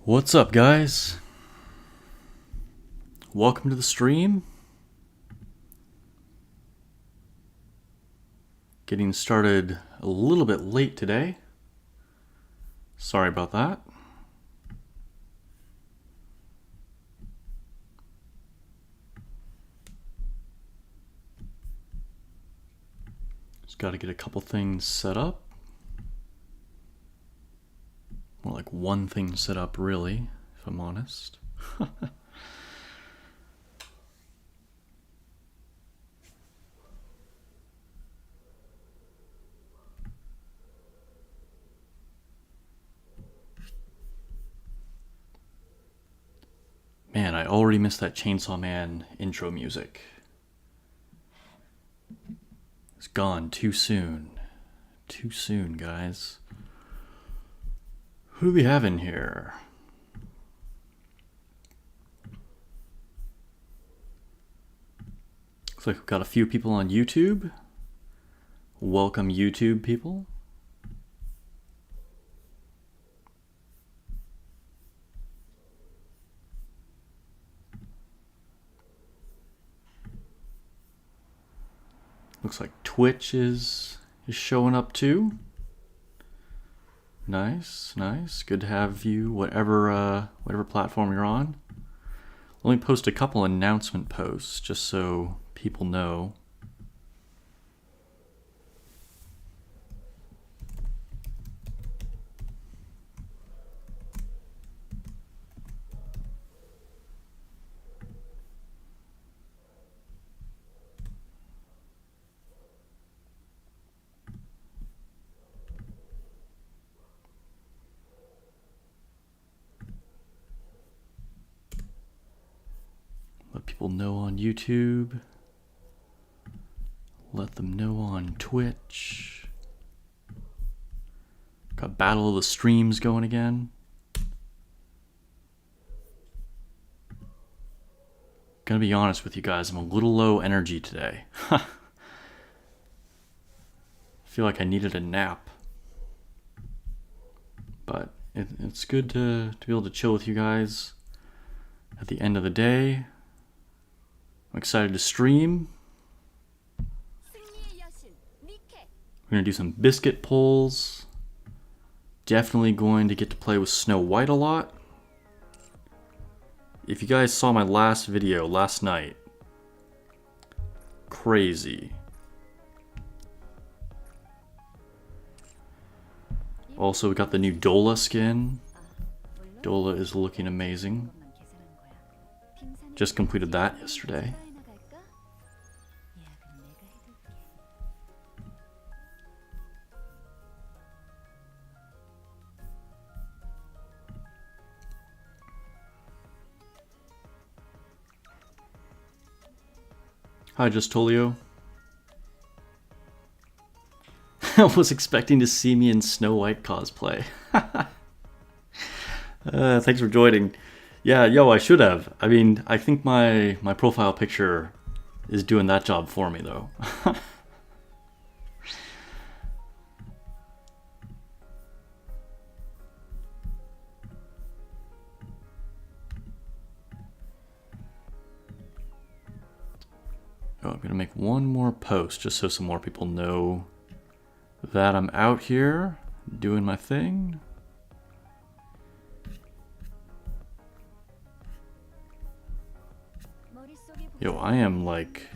What's up, guys? Welcome to the stream. Getting started a little bit late today. Sorry about that. Just got to get a couple things set up. More like one thing set up, really, if I'm honest. Man, I already missed that Chainsaw Man intro music. It's gone too soon. Too soon, guys. Who do we have in here? Looks like we've got a few people on YouTube. Welcome, YouTube people. Looks like Twitch is showing up too. Nice, nice. Good to have you, whatever platform you're on. Let me post a couple announcement posts just so people know. Let people know on YouTube. Let them know on Twitch. Got Battle of the Streams going again. Gonna be honest with you guys, I'm a little low energy today. Feel like I needed a nap. But it's good to be able to chill with you guys at the end of the day. I'm excited to stream. We're going to do some Biscuit pulls. Definitely going to get to play with Snow White a lot. If you guys saw my last video last night, crazy. Also, we got the new Dola skin. Dola is looking amazing. Just completed that yesterday. Hi, Justolio. I was expecting to see me in Snow White cosplay. Thanks for joining. Yeah, yo, I should have. I mean, I think my profile picture is doing that job for me, though. Oh, I'm gonna make one more post just so some more people know that I'm out here doing my thing. Yo, I am like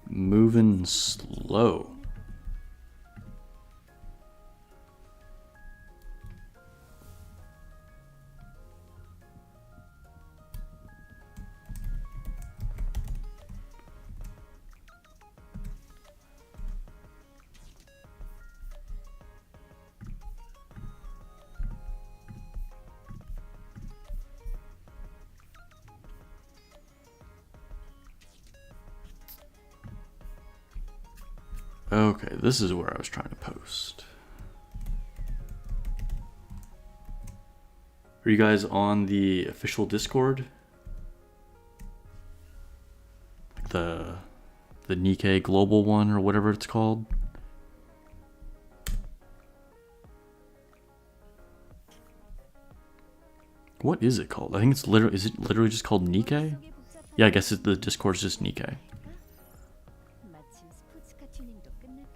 moving slow. Okay, this is where I was trying to post. Are you guys on the official Discord? Like the Nikke global one or whatever it's called? What is it called? I think it's literally, is it literally just called Nikke? Yeah, I guess the Discord's just Nikke.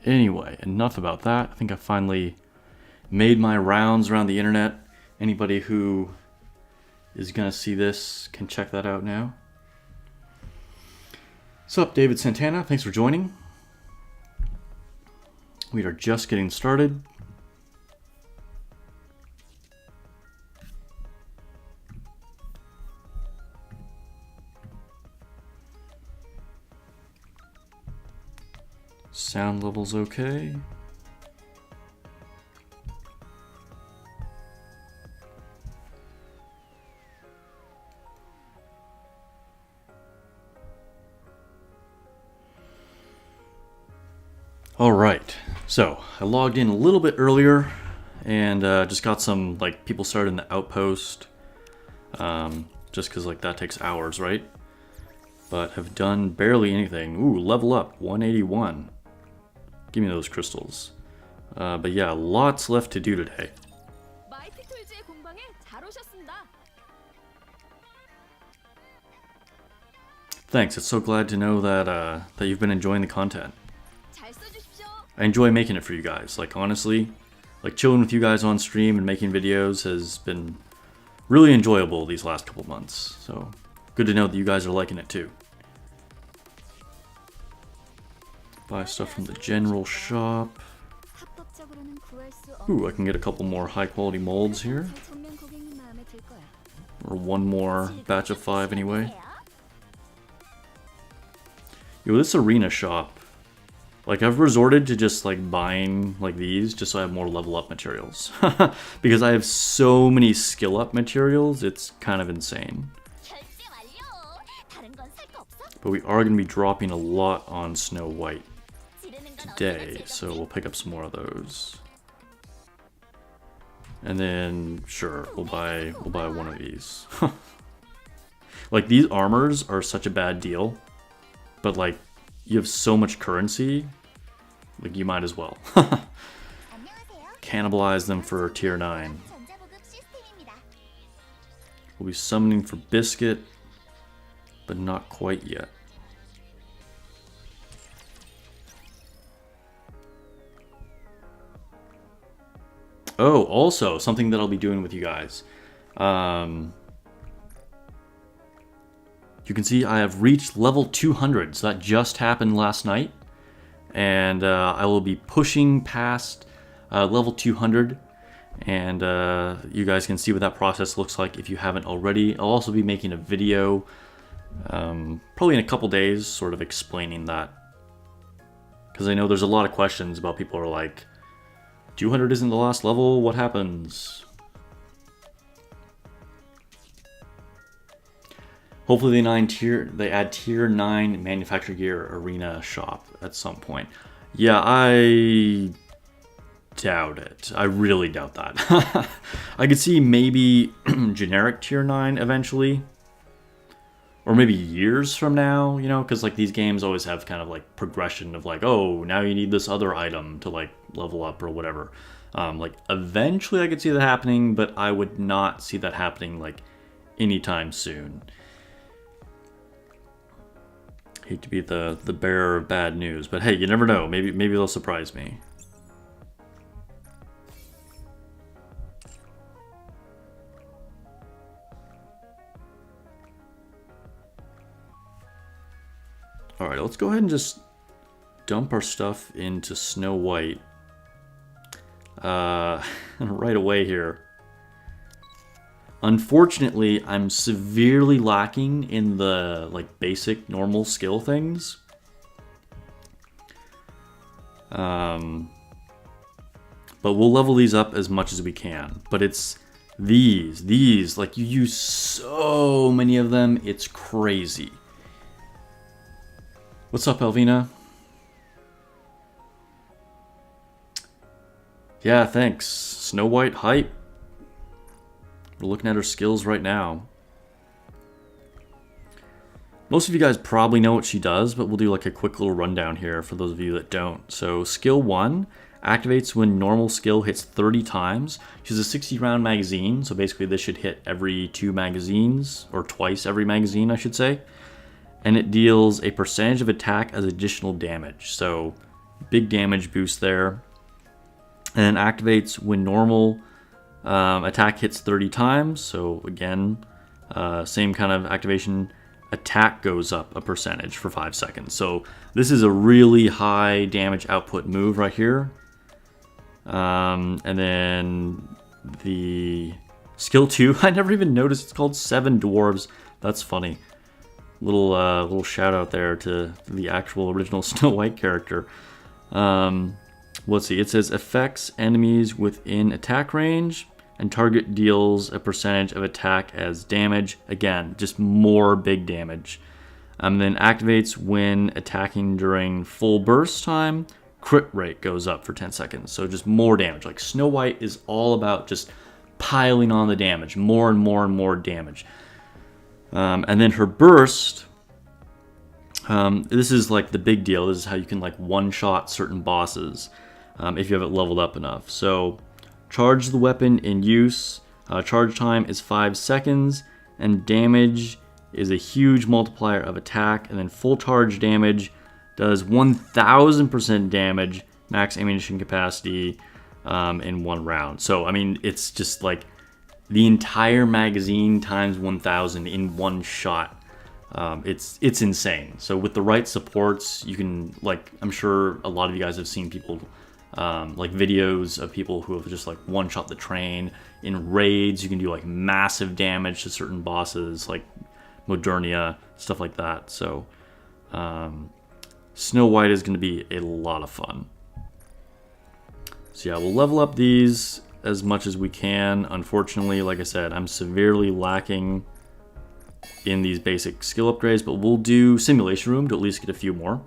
Anyway, enough about that. I think I finally made my rounds around the internet. Anybody who is gonna see this can check that out now. What's up, David Santana? Thanks for joining. We are just getting started. Sound level's okay. All right, so I logged in a little bit earlier and just got some, like, people started in the outpost, just because, like, that takes hours, right? But have done barely anything. Ooh, level up, 181. Give me those crystals. But yeah, lots left to do today. Thanks, it's so glad to know that that you've been enjoying the content. I enjoy making it for you guys. Like, honestly, like, chilling with you guys on stream and making videos has been really enjoyable these last couple months. So good to know that you guys are liking it too. Buy stuff from the general shop. Ooh, I can get a couple more high quality molds here. Or one more batch of 5 anyway. Yo, this arena shop. Like, I've resorted to just, like, buying, like, these just so I have more level up materials. Because I have so many skill up materials, it's kind of insane. But we are going to be dropping a lot on Snow White today, so we'll pick up some more of those. And then, sure, we'll buy one of these. Like, these armors are such a bad deal, but, like, you have so much currency, like, you might as well. Cannibalize them for tier 9. We'll be summoning for Biscuit, but not quite yet. Oh, also, something that I'll be doing with you guys. You can see I have reached level 200, so that just happened last night. And I will be pushing past level 200, and you guys can see what that process looks like if you haven't already. I'll also be making a video, probably in a couple days, sort of explaining that. Because I know there's a lot of questions about people who are like, 200 isn't the last level, what happens? Hopefully they add tier 9 manufactured gear arena shop at some point. Yeah, I doubt it. I really doubt that. I could see maybe generic tier 9 eventually. Or maybe years from now, you know, because, like, these games always have kind of, like, progression of, like, oh, now you need this other item to, like, level up or whatever. Like, eventually I could see that happening, but I would not see that happening, like, anytime soon. Hate to be the bearer of bad news, but hey, you never know. Maybe they'll surprise me. Alright, let's go ahead and just dump our stuff into Snow White right away here. Unfortunately, I'm severely lacking in the, like, basic normal skill things. But we'll level these up as much as we can. But it's these, like, you use so many of them, it's crazy. What's up, Elvina? Yeah, thanks. Snow White hype. We're looking at her skills right now. Most of you guys probably know what she does, but we'll do, like, a quick little rundown here for those of you that don't. So skill 1 Activates when normal skill hits 30 times. She's a 60 round magazine, so basically this should hit every 2 magazines, or twice every magazine, I should say. And it deals a percentage of attack as additional damage, so big damage boost there. And then activates when normal attack hits 30 times, so again, same kind of activation. Attack goes up a percentage for 5 seconds. So this is a really high damage output move right here. And then the skill 2, I never even noticed it's called 7 Dwarves. That's funny. Little shout out there to the actual original Snow White character. Let's see, it says affects enemies within attack range, and target deals a percentage of attack as damage. Again, just more big damage. Then activates when attacking during full burst time. Crit rate goes up for 10 seconds. So just more damage. Like Snow White is all about just piling on the damage. More and more and more damage. And then her burst. This is like the big deal. This is how you can like one-shot certain bosses if you have it leveled up enough. So charge the weapon in use. Charge time is 5 seconds, and damage is a huge multiplier of attack. And then full charge damage does 1000% damage, max ammunition capacity in 1 round. So I mean, it's just like the entire magazine times 1000 in 1 shot. It's insane. So with the right supports, you can, like, I'm sure a lot of you guys have seen people like videos of people who have just like one-shot the train. In raids, you can do like massive damage to certain bosses, like Modernia, stuff like that. So Snow White is going to be a lot of fun. So yeah, we'll level up these as much as we can. Unfortunately, like I said, I'm severely lacking in these basic skill upgrades, but we'll do Simulation Room to at least get a few more.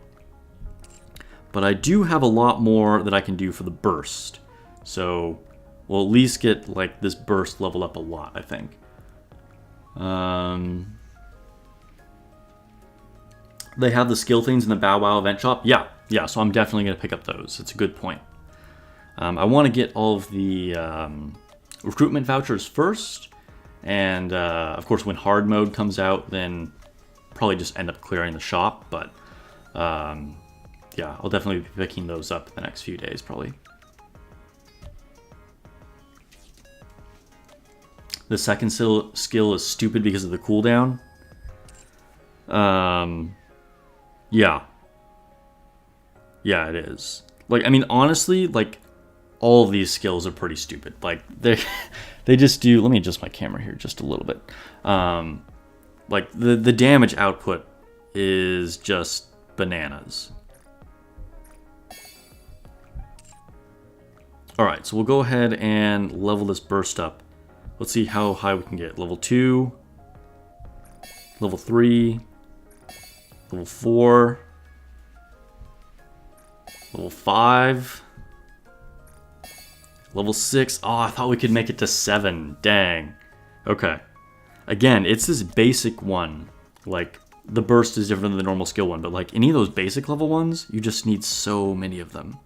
But I do have a lot more that I can do for the burst. So we'll at least get like this burst leveled up a lot, I think. They have the skill things in the Bow Wow event shop. Yeah, so I'm definitely going to pick up those. It's a good point. I want to get all of the recruitment vouchers first. And of course, when hard mode comes out, then probably just end up clearing the shop. But yeah, I'll definitely be picking those up in the next few days, probably. The second skill is stupid because of the cooldown. Yeah, it is. Like, I mean, honestly, like, all of these skills are pretty stupid. Like, they just do. Let me adjust my camera here just a little bit. Like the damage output is just bananas. All right, so we'll go ahead and level this burst up. Let's see how high we can get. Level 2, level 3, level 4, level 5. Level 6. Oh, I thought we could make it to 7. Dang. Okay. Again, it's this basic one. Like, the burst is different than the normal skill one, but like any of those basic level ones, you just need so many of them.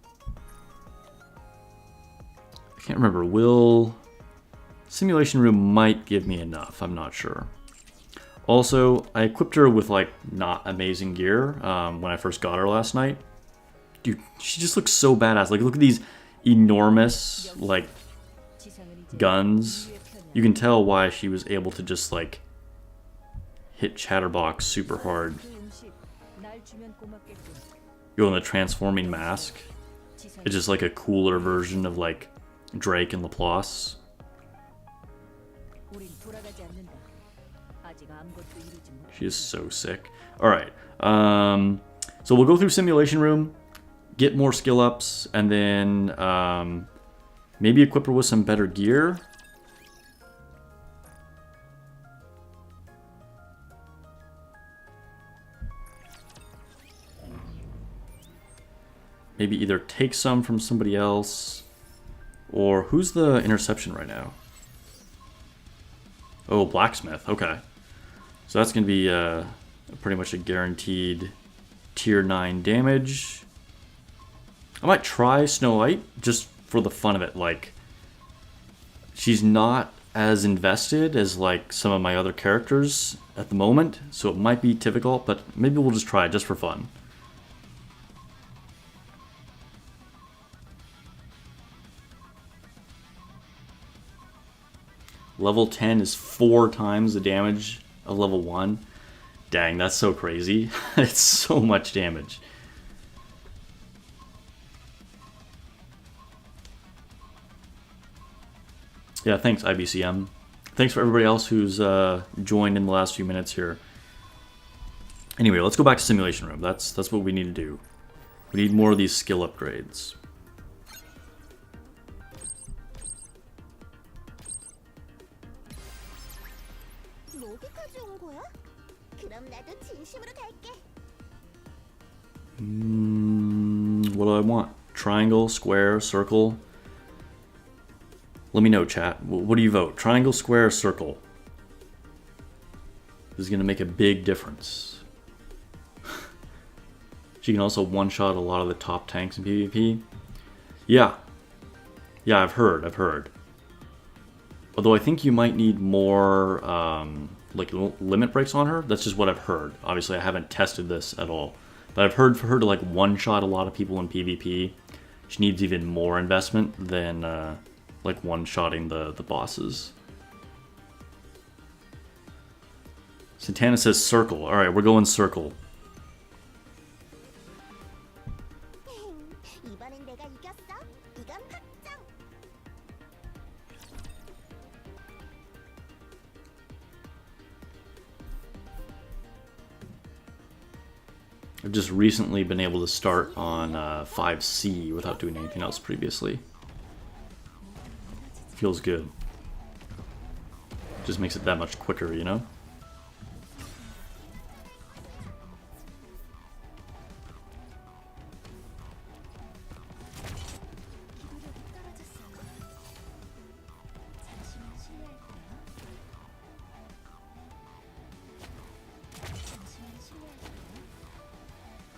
I can't remember. Will Simulation Room might give me enough. I'm not sure. Also, I equipped her with like not amazing gear when I first got her last night. Dude, she just looks so badass. Like, look at these enormous like guns. You can tell why she was able to just like hit Chatterbox super hard. Go in the transforming mask. It's just like a cooler version of like Drake and Laplace. She is so sick. Alright, so we'll go through Simulation Room, get more skill ups, and then maybe equip her with some better gear. Maybe either take some from somebody else, or who's the interception right now? Oh, Blacksmith. Okay, so that's gonna be pretty much a guaranteed tier 9 damage. I might try Snow White just for the fun of it. Like, she's not as invested as like some of my other characters at the moment, so it might be difficult, but maybe we'll just try it just for fun. Level 10 is 4 times the damage of level 1. Dang, that's so crazy. It's so much damage. Yeah, thanks IBCM. Thanks for everybody else who's joined in the last few minutes here. Anyway, let's go back to Simulation Room. That's what we need to do. We need more of these skill upgrades. What do I want? Triangle, square, circle? Let me know, chat. What do you vote? Triangle, square, circle? This is going to make a big difference. She can also one-shot a lot of the top tanks in PvP. Yeah. Yeah, I've heard. Although I think you might need more like limit breaks on her. That's just what I've heard. Obviously, I haven't tested this at all. But I've heard for her to like one-shot a lot of people in PvP, she needs even more investment than like one-shotting the bosses. Santana says circle. Alright, we're going circle. I've just recently been able to start on 5C without doing anything else previously. Feels good. Just makes it that much quicker, you know?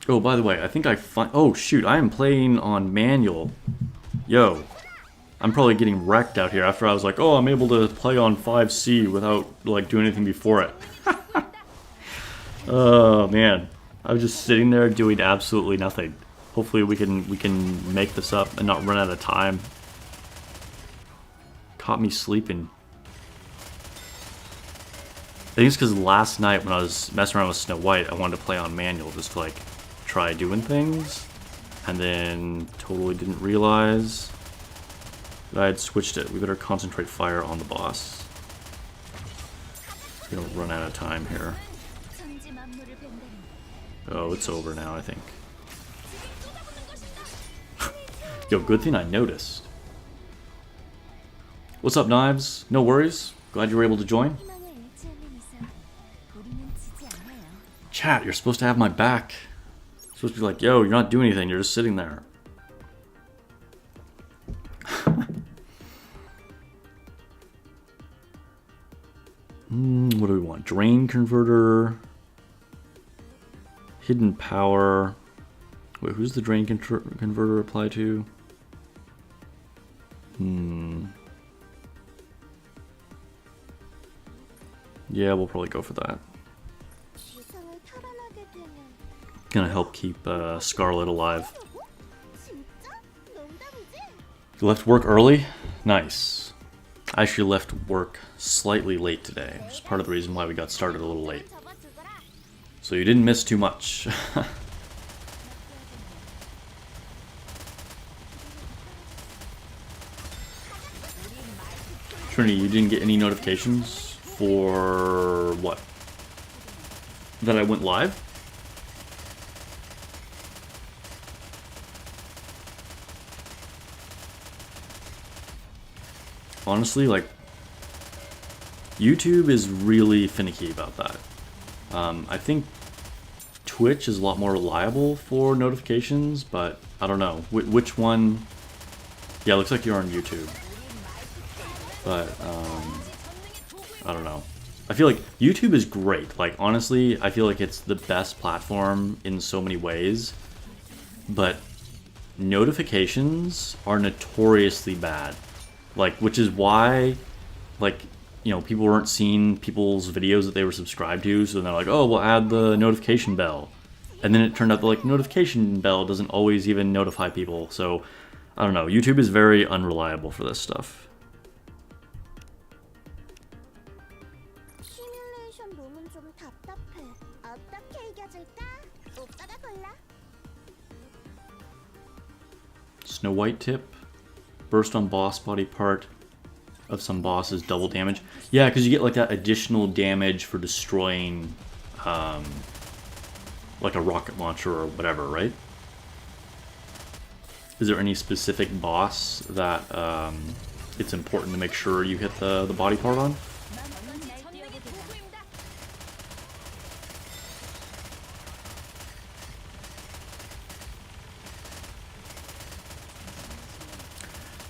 Oh, by the way, I think oh, shoot, I am playing on manual. Yo. I'm probably getting wrecked out here after I was like, oh, I'm able to play on 5C without, like, doing anything before it. Oh, man. I was just sitting there doing absolutely nothing. Hopefully we can make this up and not run out of time. Caught me sleeping. I think it's because last night when I was messing around with Snow White, I wanted to play on manual just to, like, try doing things. And then totally didn't realize I had switched it. We better concentrate fire on the boss. We don't run out of time here. Oh, it's over now, I think. Yo, good thing I noticed. What's up, Knives? No worries. Glad you were able to join. Chat, you're supposed to have my back. You're supposed to be like, yo, you're not doing anything. You're just sitting there. What do we want? Drain converter. Hidden power. Wait, who's the drain converter apply to? Yeah, we'll probably go for that. Gonna help keep Scarlet alive. You left work early? Nice. I actually left work slightly late today, which is part of the reason why we got started a little late. So you didn't miss too much. Trinity, you didn't get any notifications for what? That I went live? Honestly, like, YouTube is really finicky about that. I think Twitch is a lot more reliable for notifications, but I don't know. Which one? Yeah, it looks like you're on YouTube. But, I don't know. I feel like YouTube is great. Like, honestly, I feel like it's the best platform in so many ways. But notifications are notoriously bad. Like, which is why, like, you know, people weren't seeing people's videos that they were subscribed to, so they're like, oh, we'll add the notification bell. And then it turned out that, like, notification bell doesn't always even notify people, so, I don't know, YouTube is very unreliable for this stuff. Snow White tip. Burst on boss body part of some bosses, double damage. Yeah, because you get like that additional damage for destroying like a rocket launcher or whatever, right? Is there any specific boss that it's important to make sure you hit the body part on?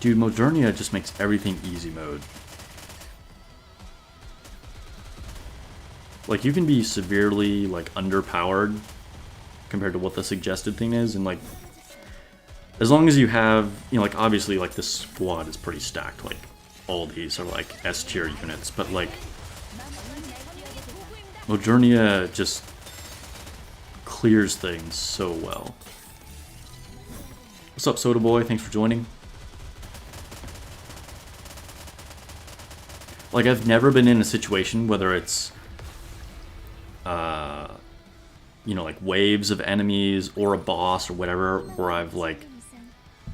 Dude, Modernia just makes everything easy mode. Like, you can be severely, like, underpowered compared to what the suggested thing is, and, like, as long as you have, you know, like, obviously, like, this squad is pretty stacked, like, all these are, like, S-tier units, but, like, Modernia just clears things so well. What's up, Soda Boy? Thanks for joining. Like, I've never been in a situation, whether it's, you know, like, waves of enemies or a boss or whatever, where I've, like,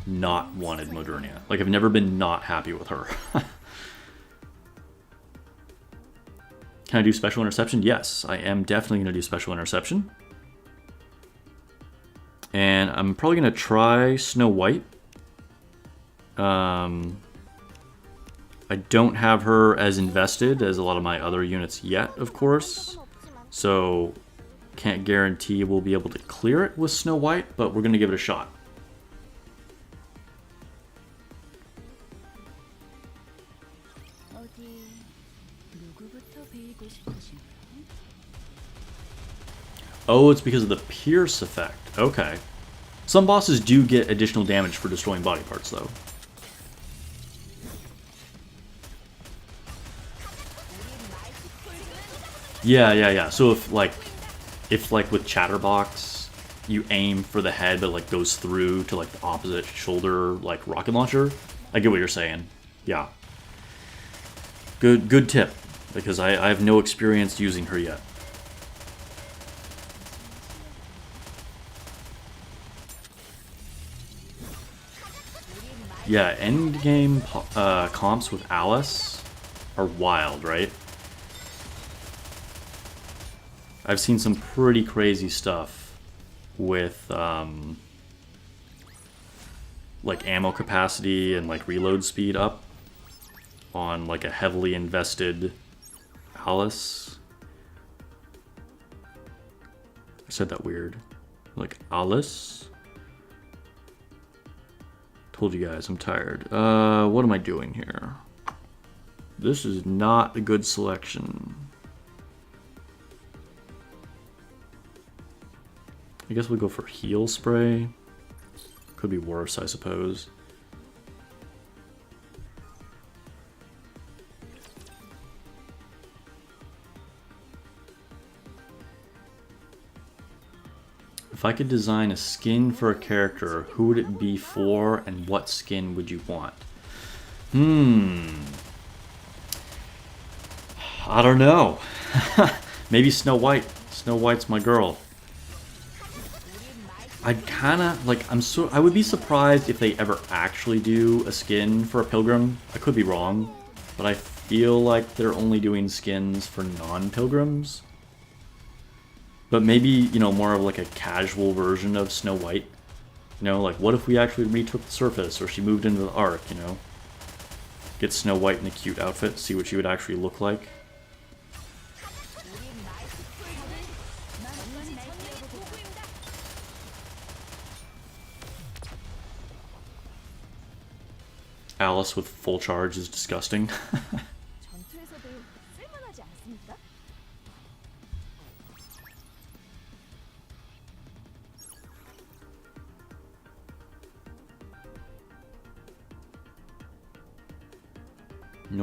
not wanted Modernia. Like, I've never been not happy with her. Can I do Special Interception? Yes, I am definitely going to do Special Interception. And I'm probably going to try Snow White. I don't have her as invested as a lot of my other units yet, of course. So, can't guarantee we'll be able to clear it with Snow White, but we're going to give it a shot. Oh, it's because of the Pierce effect. Okay. Some bosses do get additional damage for destroying body parts, though. Yeah. So if like with Chatterbox, you aim for the head, but like goes through to like the opposite shoulder, like rocket launcher. I get what you're saying. Yeah. Good tip, because I have no experience using her yet. Yeah, endgame comps with Alice are wild, right? I've seen some pretty crazy stuff with like ammo capacity and like reload speed up on like a heavily invested Alice. I said that weird. Like Alice. Told you guys I'm tired. What am I doing here? This is not a good selection. I guess we'll go for heal spray. Could be worse, I suppose. If I could design a skin for a character, who would it be for, and what skin would you want? I don't know. Maybe Snow White. Snow White's my girl. I'd kind of like. I would be surprised if they ever actually do a skin for a pilgrim. I could be wrong, but I feel like they're only doing skins for non-pilgrims. But maybe, you know, more of like a casual version of Snow White. You know, like what if we actually retook the surface, or she moved into the Ark? You know, get Snow White in a cute outfit, see what she would actually look like. Alice with full charge is disgusting.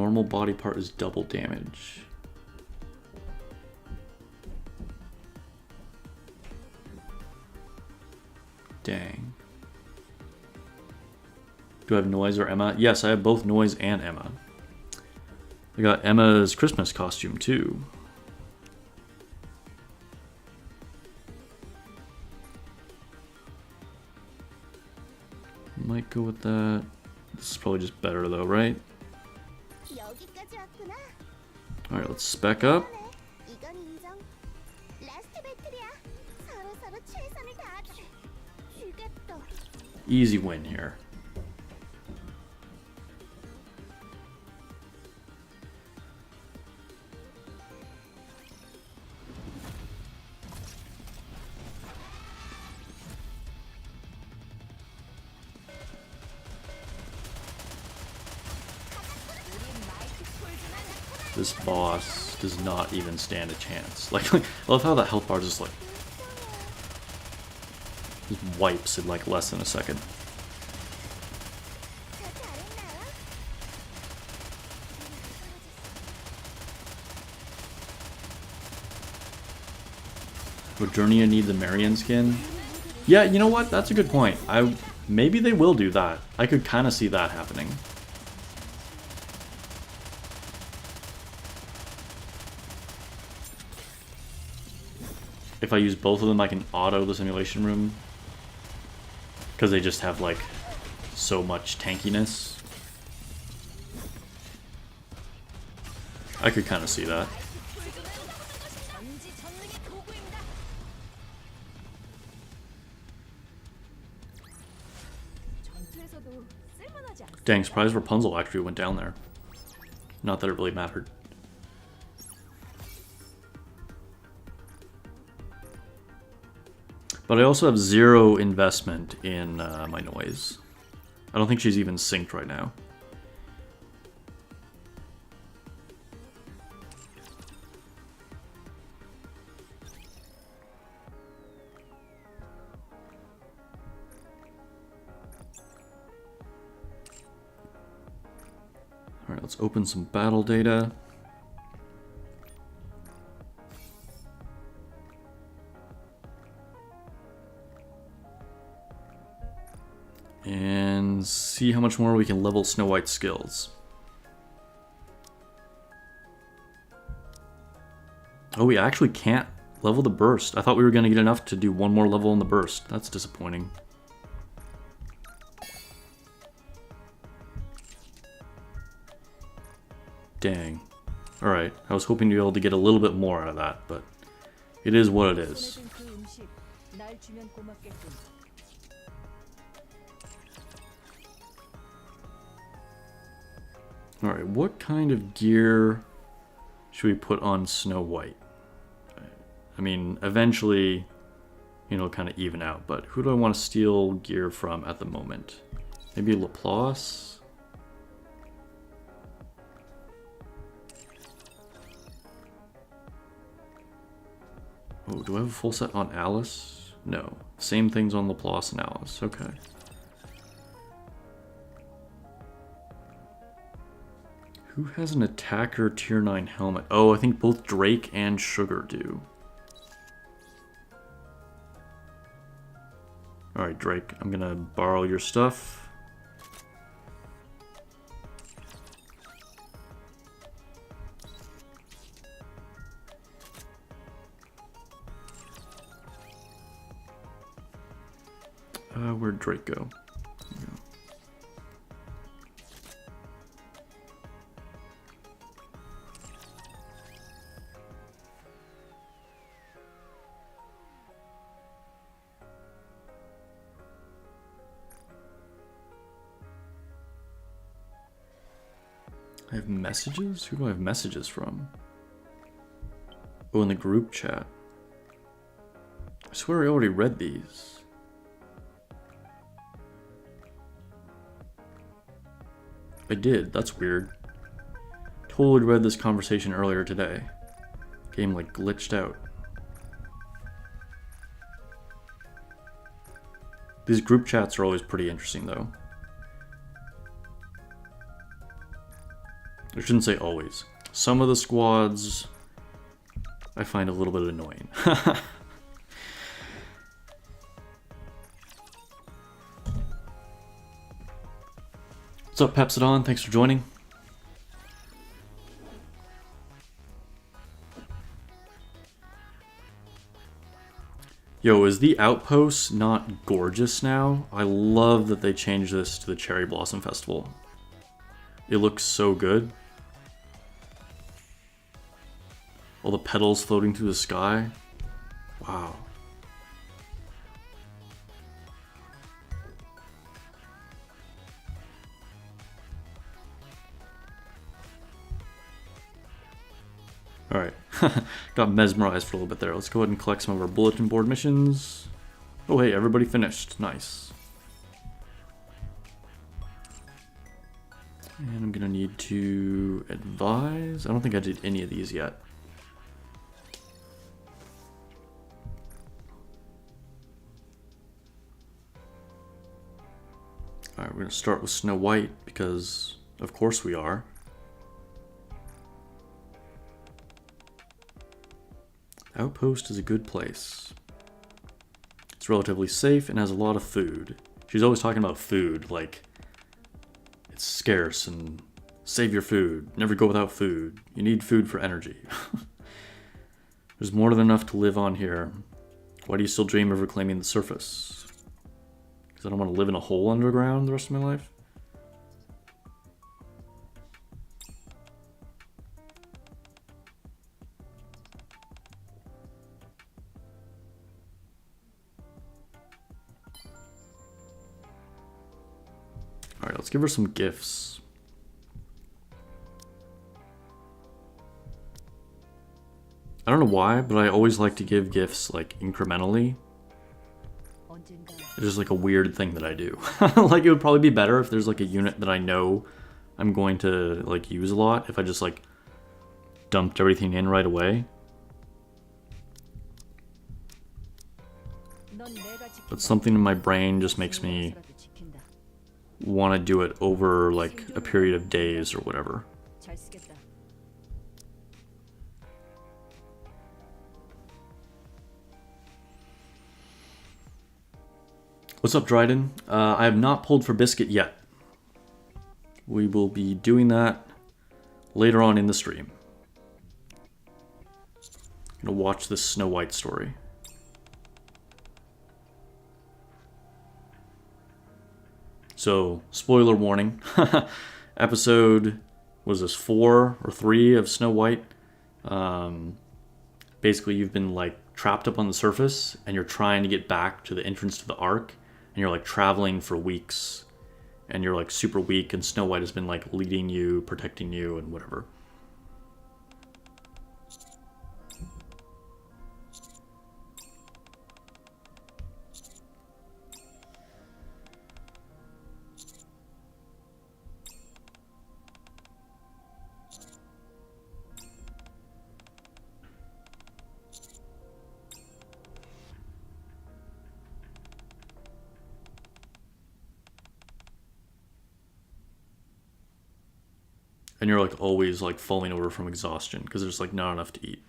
Normal body part is double damage. Dang. Do I have Noise or Emma? Yes, I have both Noise and Emma. I got Emma's Christmas costume too. Might go with that. This is probably just better though, right? Alright, let's spec up. Easy win here. This boss does not even stand a chance. Like I love how that health bar just like just wipes in like less than a second. Would Journia need the Marion skin? Yeah, you know what? That's a good point. Maybe they will do that. I could kind of see that happening. If I use both of them, I can auto the simulation room. Because they just have, like, so much tankiness. I could kind of see that. Dang, surprised Rapunzel actually went down there. Not that it really mattered. But I also have 0 investment in my Noise. I don't think she's even synced right now. Alright, let's open some battle data. And see how much more we can level Snow White's skills. Oh, we actually can't level the burst. I thought we were going to get enough to do one more level in the burst. That's disappointing. Dang. Alright, I was hoping to be able to get a little bit more out of that, but it is what it is. Alright, what kind of gear should we put on Snow White? I mean, eventually, you know, kind of even out, but who do I want to steal gear from at the moment? Maybe Laplace? Oh, do I have a full set on Alice? No. Same things on Laplace and Alice. Okay. Who has an attacker tier 9 helmet? Oh, I think both Drake and Sugar do. Alright, Drake, I'm gonna borrow your stuff. Where'd Drake go? I have messages? Who do I have messages from? Oh, in the group chat. I swear I already read these. I did, that's weird. Totally read this conversation earlier today. Game like glitched out. These group chats are always pretty interesting though. I shouldn't say always. Some of the squads I find a little bit annoying. What's up, Pepsidon? Thanks for joining. Yo, is the outpost not gorgeous now? I love that they changed this to the Cherry Blossom Festival. It looks so good. All the petals floating through the sky. Wow. Alright. Got mesmerized for a little bit there. Let's go ahead and collect some of our bulletin board missions. Oh hey, everybody finished. Nice. And I'm gonna need to advise. I don't think I did any of these yet. Alright, we're gonna start with Snow White because of course we are. Outpost is a good place. It's relatively safe and has a lot of food. She's always talking about food, like it's scarce and save your food. Never go without food. You need food for energy. There's more than enough to live on here. Why do you still dream of reclaiming the surface? Because I don't want to live in a hole underground the rest of my life? Alright, let's give her some gifts. I don't know why, but I always like to give gifts, like, incrementally. It's just like a weird thing that I do. Like, it would probably be better if there's like a unit that I know I'm going to like use a lot, if I just like dumped everything in right away. But something in my brain just makes me want to do it over like a period of days or whatever. What's up, Dryden? I have not pulled for Biscuit yet. We will be doing that later on in the stream. I'm gonna watch this Snow White story. So, spoiler warning. Episode, was this 4 or 3 of Snow White? Basically, you've been like trapped up on the surface and you're trying to get back to the entrance to the Ark. And you're like traveling for weeks and you're like super weak and Snow White has been like leading you, protecting you and whatever. And you're like always like falling over from exhaustion because there's like not enough to eat.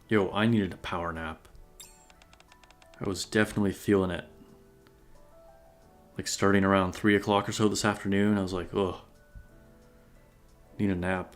Yo, I needed a power nap. I was definitely feeling it. Like starting around 3 o'clock or so this afternoon, I was like, ugh, need a nap.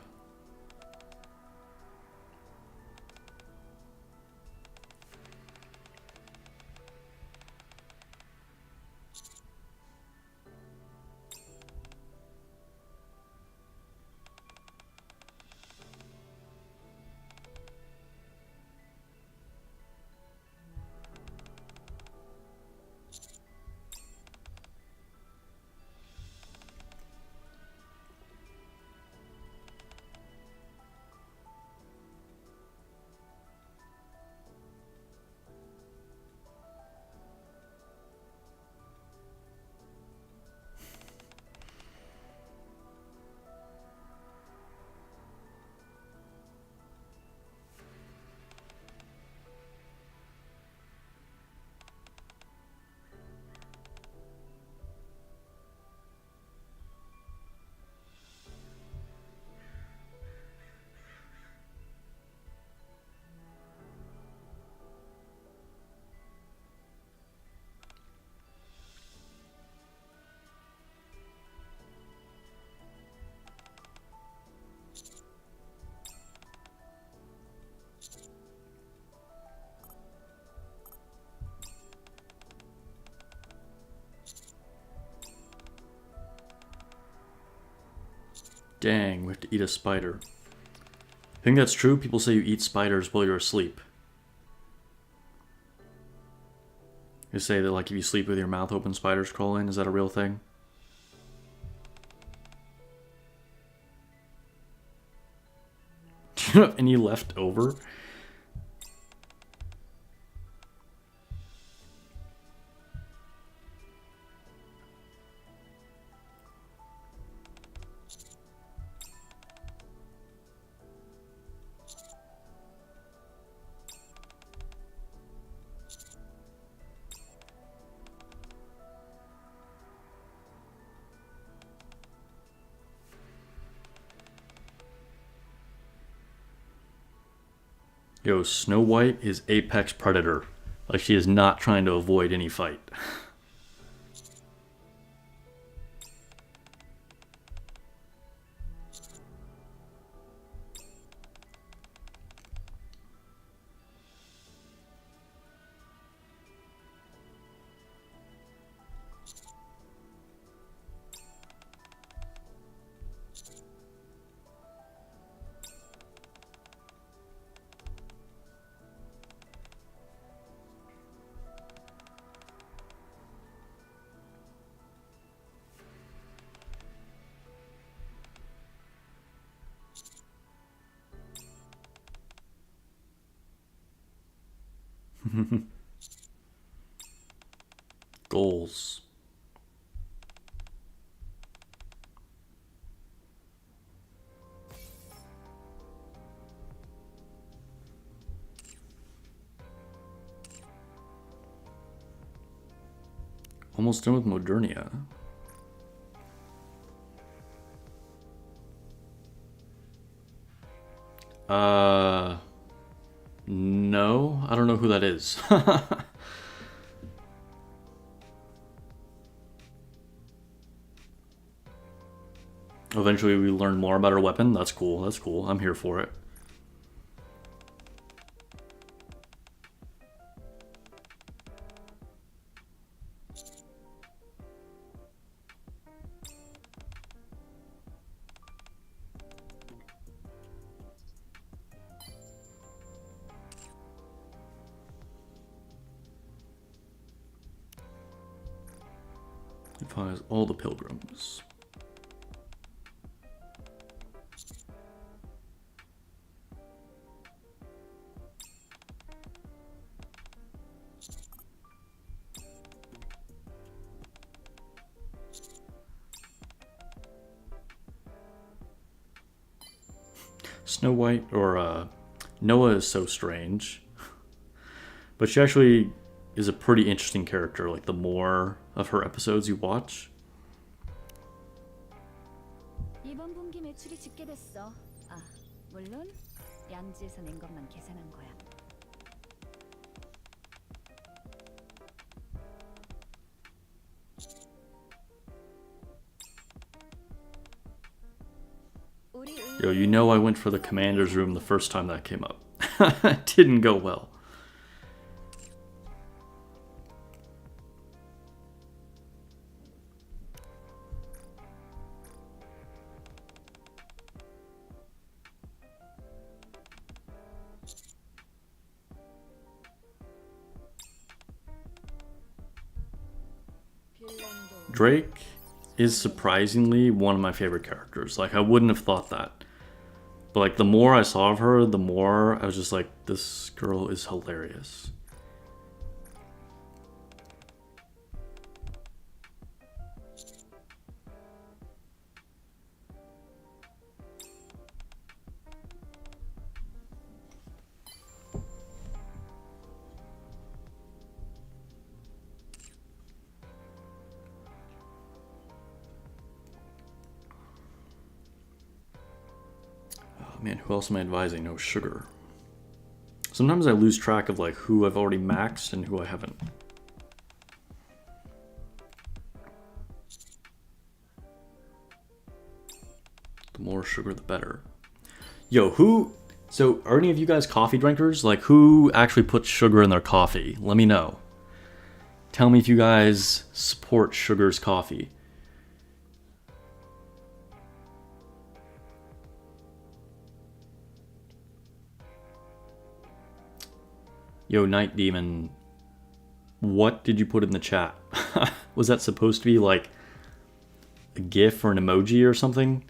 Dang, we have to eat a spider. I think that's true. People say you eat spiders while you're asleep. They say that, like, if you sleep with your mouth open, spiders crawl in. Is that a real thing? Do you have any left over? Yo, Snow White is apex predator. Like, she is not trying to avoid any fight. Goals. Almost done with Modernia. No, I don't know who that is. Eventually we learn more about her weapon. That's cool, that's cool. I'm here for it. Advise all the pilgrims. Snow White, or Noah, is so strange. But she actually is a pretty interesting character, like, the more of her episodes you watch. 이번 분기 매출이 집계됐어. 아, 물론 양지에서 낸 것만 계산한 거야. Yo, you know I went for the commander's room the first time that came up. It didn't go well. Drake is surprisingly one of my favorite characters. Like, I wouldn't have thought that. But, like, the more I saw of her, the more I was just like, this girl is hilarious. Man, who else am I advising? No, Sugar. Sometimes I lose track of, like, who I've already maxed and who I haven't. The more sugar, the better. Yo, who... So, are any of you guys coffee drinkers? Like, who actually puts sugar in their coffee? Let me know. Tell me if you guys support Sugar's coffee. Yo, Night Demon, what did you put in the chat? Was that supposed to be like a GIF or an emoji or something?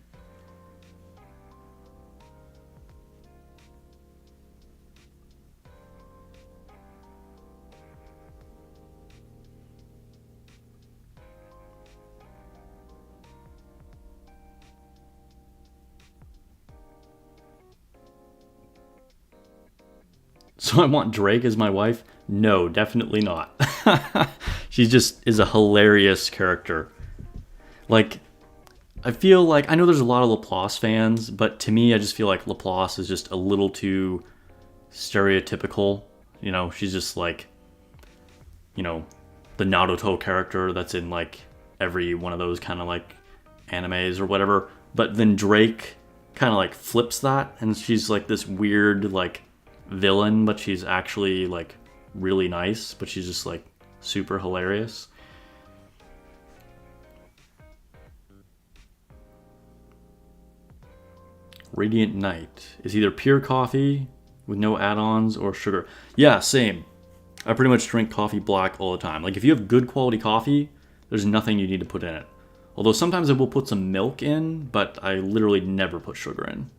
So I want Drake as my wife? No, definitely not. She just is a hilarious character. Like, I feel like, I know there's a lot of Laplace fans, but to me, I just feel like Laplace is just a little too stereotypical. You know, she's just like, you know, the Naruto character that's in like every one of those kind of like animes or whatever. But then Drake kind of like flips that, and she's like this weird like villain, but she's actually like really nice, but she's just like super hilarious. Radiant Night is either pure coffee with no add-ons or sugar. Yeah, same. I pretty much drink coffee black all the time. Like if you have good quality coffee, there's nothing you need to put in it. Although sometimes I will put some milk in, but I literally never put sugar in.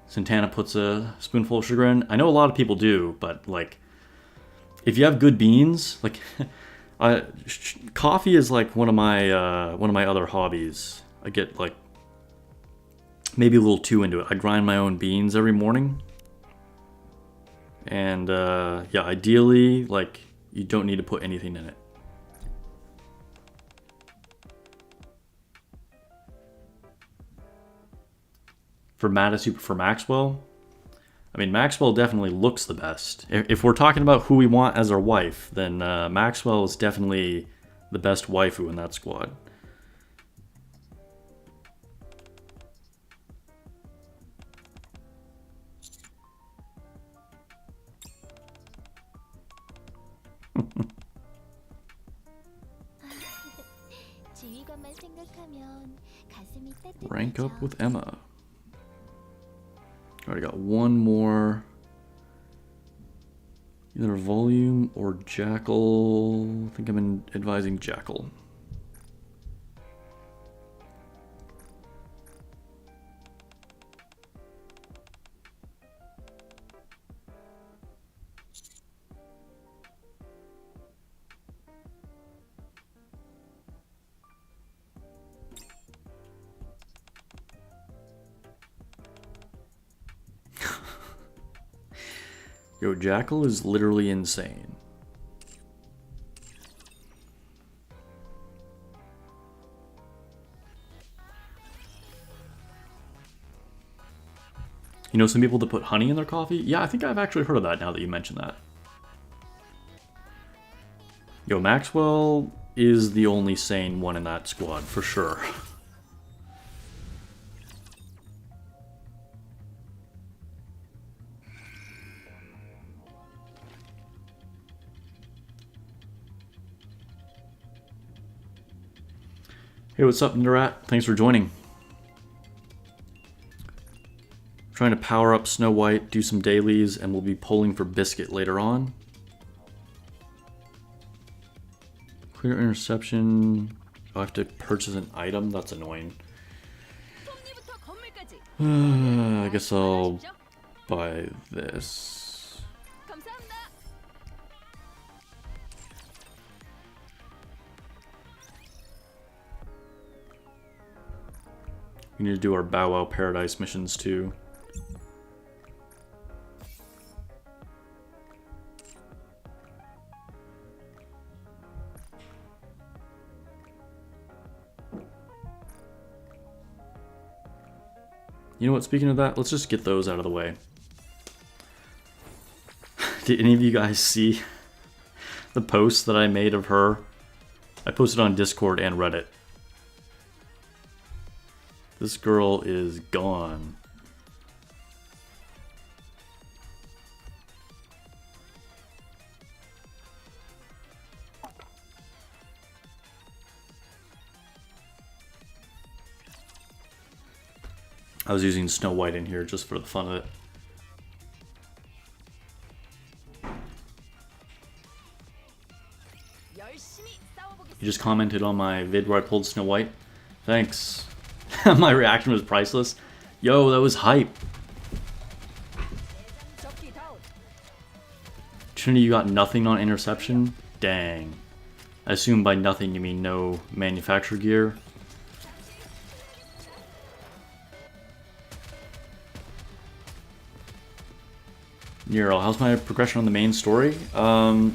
Santana puts a spoonful of sugar in. I know a lot of people do, but like, if you have good beans, like, coffee is like one of my other hobbies. I get like maybe a little too into it. I grind my own beans every morning, and yeah, ideally, like, you don't need to put anything in it. For Mattis, you prefer Maxwell? I mean, Maxwell definitely looks the best. If we're talking about who we want as our wife, then Maxwell is definitely the best waifu in that squad. Rank up with Emma. Already got one more. Either Volume or Jackal. I think I'm advising Jackal. Yo, Jackal is literally insane. You know some people that put honey in their coffee? Yeah, I think I've actually heard of that now that you mention that. Yo, Maxwell is the only sane one in that squad, for sure. Hey, what's up, Narat? Thanks for joining. Trying to power up Snow White, do some dailies, and we'll be pulling for Biscuit later on. Clear interception. Oh, I have to purchase an item? That's annoying. I guess I'll buy this. We need to do our Bow Wow Paradise missions too. You know what, speaking of that, let's just get those out of the way. Did any of you guys see the post that I made of her? I posted on Discord and Reddit. This girl is gone. I was using Snow White in here just for the fun of it. just commented on my vid where I pulled Snow White. Thanks. My reaction was priceless. Yo, that was hype. Trinity, you got nothing on interception? Dang. I assume by nothing you mean no manufacturer gear. Nero, how's my progression on the main story? I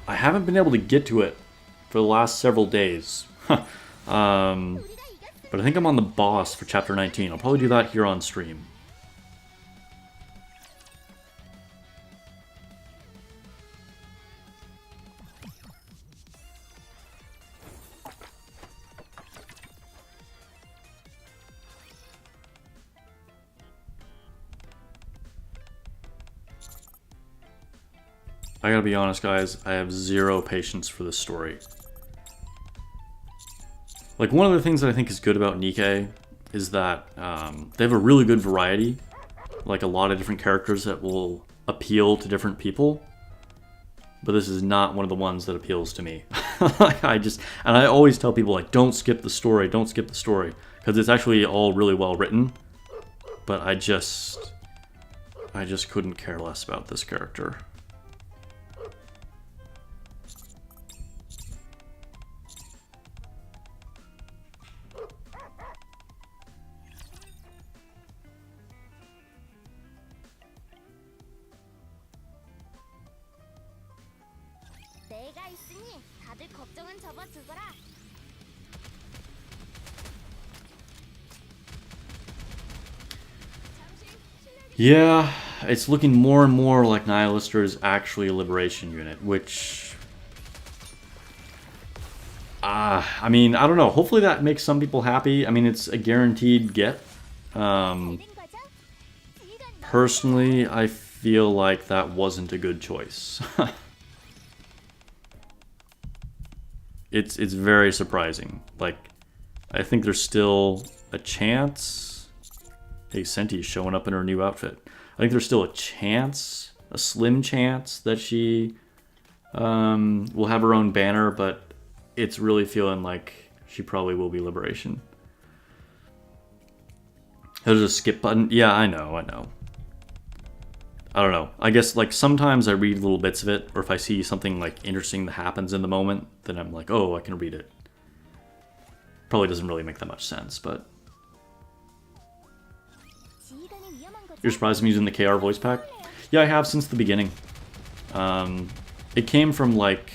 haven't been able to get to it for the last several days. But I think I'm on the boss for chapter 19. I'll probably do that here on stream. I gotta be honest, guys, I have zero patience for this story. Like, one of the things that I think is good about Nikke is that they have a really good variety. Like, a lot of different characters that will appeal to different people. But this is not one of the ones that appeals to me. And I always tell people, like, don't skip the story, don't skip the story. Because it's actually all really well written. But I just couldn't care less about this character. Yeah, it's looking more and more like Nihilister is actually a liberation unit, which... I mean, I don't know. Hopefully that makes some people happy. I mean, it's a guaranteed get. Personally, I feel like that wasn't a good choice. It's very surprising. Like, I think there's still a chance... Hey, Senti's showing up in her new outfit. I think there's still a chance, a slim chance, that she will have her own banner, but it's really feeling like she probably will be Liberation. There's a skip button. Yeah, I know. I don't know. I guess, like, sometimes I read little bits of it, or if I see something, like, interesting that happens in the moment, then I'm like, oh, I can read it. Probably doesn't really make that much sense, but... You're surprised I'm using the KR voice pack? Yeah, I have since the beginning. It came from, like,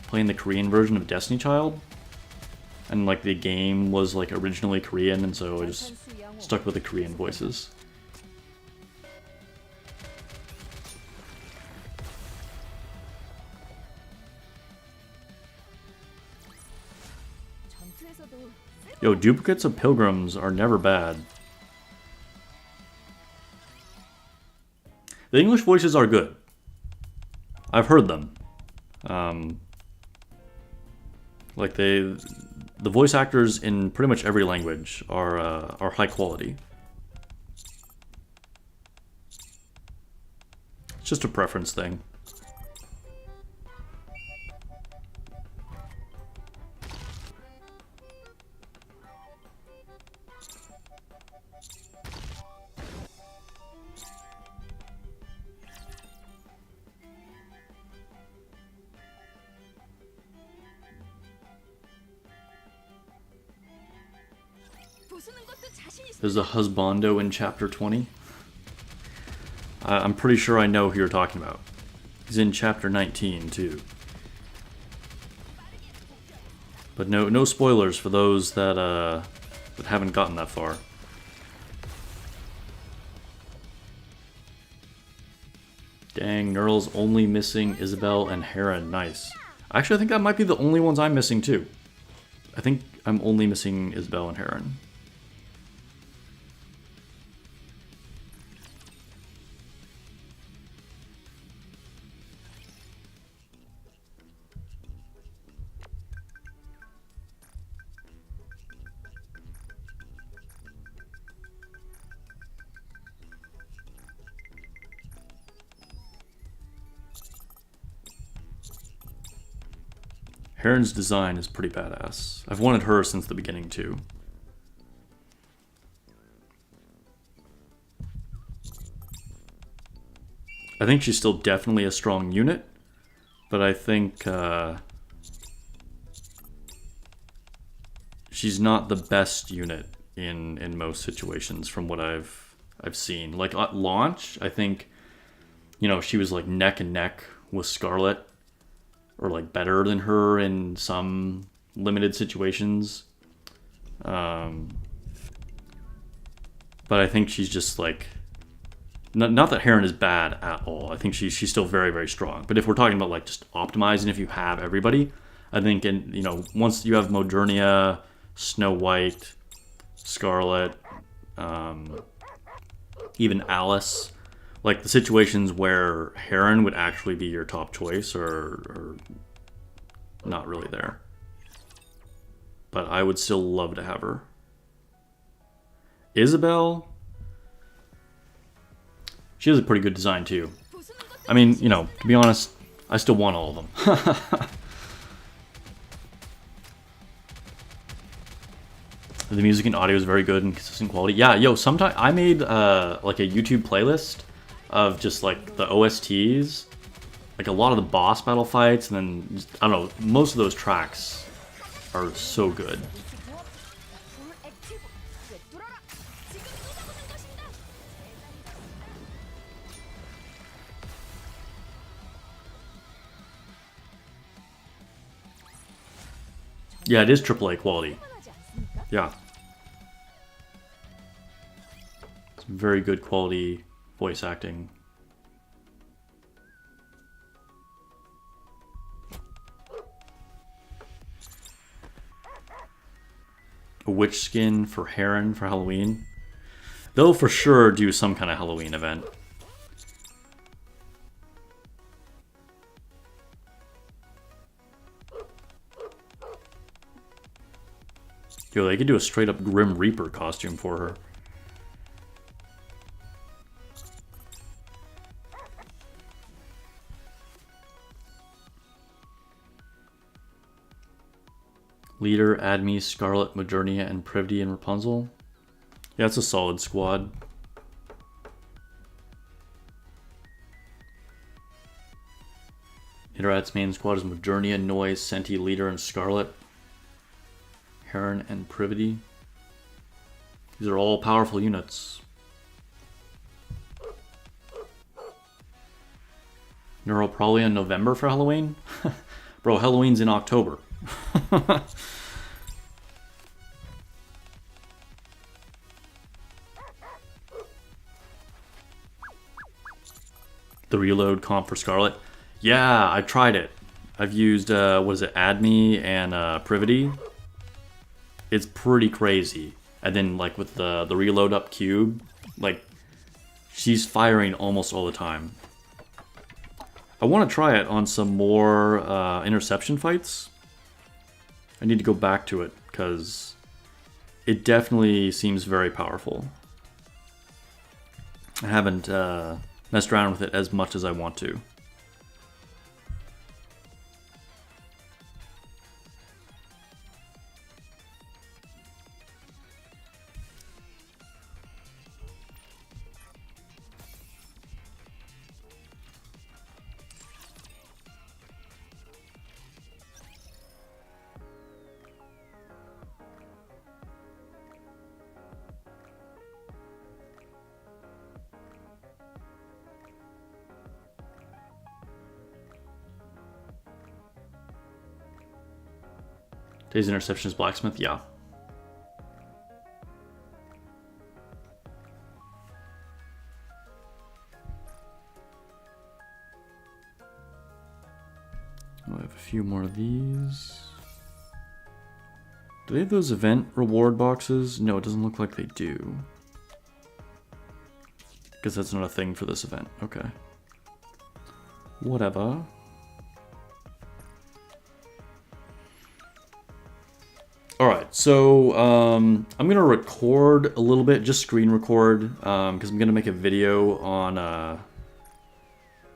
playing the Korean version of Destiny Child. And, like, the game was, like, originally Korean, and so I just stuck with the Korean voices. Yo, duplicates of pilgrims are never bad. The English voices are good. I've heard them. Like the voice actors in pretty much every language are high quality. It's just a preference thing. There's a husbando in chapter 20. I'm pretty sure I know who you're talking about. He's in chapter 19 too. But no spoilers for those that haven't gotten that far. Dang, Neural's only missing Isabel and Heron. Nice. Actually, I think that might be the only ones I'm missing too. I think I'm only missing Isabel and Heron. Heron's design is pretty badass. I've wanted her since the beginning too. I think she's still definitely a strong unit, but I think she's not the best unit in most situations from what I've seen. Like at launch, I think, you know, she was like neck and neck with Scarlet, or like better than her in some limited situations. But I think she's just like, not that Heron is bad at all. I think she's still very, very strong. But if we're talking about like just optimizing, if you have everybody, I think, and you know, once you have Modernia, Snow White, Scarlet, even Alice, like the situations where Heron would actually be your top choice are not really there. But I would still love to have her. Isabel, she has a pretty good design too. I mean, you know, to be honest, I still want all of them. The music and audio is very good and consistent quality. Yeah, yo, sometimes I made like a YouTube playlist of just like the OSTs, like a lot of the boss battle fights, and then just, I don't know, most of those tracks are so good. Yeah, it is AAA quality. Yeah. It's very good quality voice acting. A witch skin for Heron for Halloween. They'll for sure do some kind of Halloween event. Yo, they could do a straight up Grim Reaper costume for her. Leader, Adme, Scarlet, Modernia, and Privity and Rapunzel. Yeah, it's a solid squad. Iterat's main squad is Modernia, Noise, Senti, Leader, and Scarlet. Heron and Privity. These are all powerful units. Neuro probably in November for Halloween? Bro, Halloween's in October. The reload comp for Scarlet. Yeah, I tried it. I've used, what is it, Adme and Privity. It's pretty crazy. And then, like, with the reload up cube, like, she's firing almost all the time. I want to try it on some more interception fights. I need to go back to it, because it definitely seems very powerful. I haven't messed around with it as much as I want to. Day's interception is Blacksmith, yeah. I have a few more of these. Do they have those event reward boxes? No, it doesn't look like they do. Because that's not a thing for this event. Okay. Whatever. Alright, so I'm going to record a little bit, just screen record, because I'm going to make a video on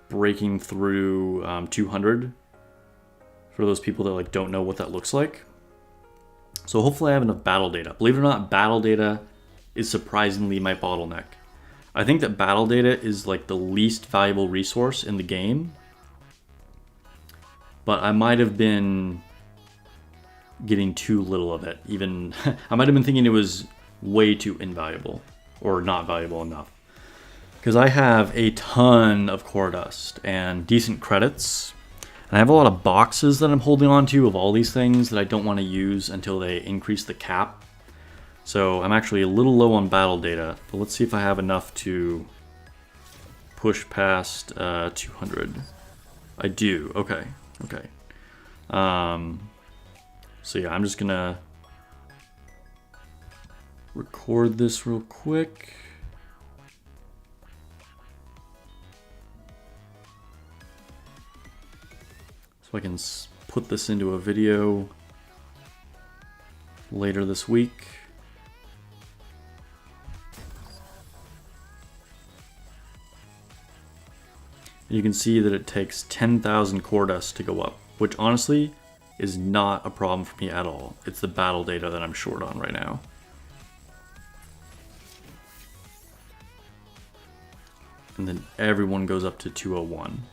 breaking through 200 for those people that like don't know what that looks like. So hopefully I have enough battle data. Believe it or not, battle data is surprisingly my bottleneck. I think that battle data is like the least valuable resource in the game, but I might have been getting too little of it. Even I might have been thinking it was way too invaluable or not valuable enough. Because I have a ton of core dust and decent credits. And I have a lot of boxes that I'm holding on to of all these things that I don't want to use until they increase the cap. So I'm actually a little low on battle data, but let's see if I have enough to push past 200. I do. Okay. Okay. So yeah, I'm just gonna record this real quick. So I can put this into a video later this week. You can see that it takes 10,000 core dust to go up, which honestly is not a problem for me at all. It's the battle data that I'm short on right now. And then everyone goes up to 201.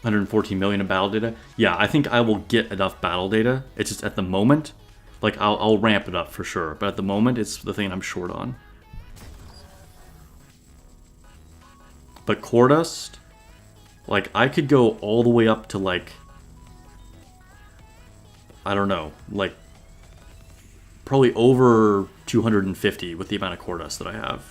$114 million of battle data. Yeah, I think I will get enough battle data. It's just at the moment, like I'll ramp it up for sure. But at the moment, it's the thing I'm short on. But core dust, like I could go all the way up to like, I don't know, like probably over 250 with the amount of core dust that I have.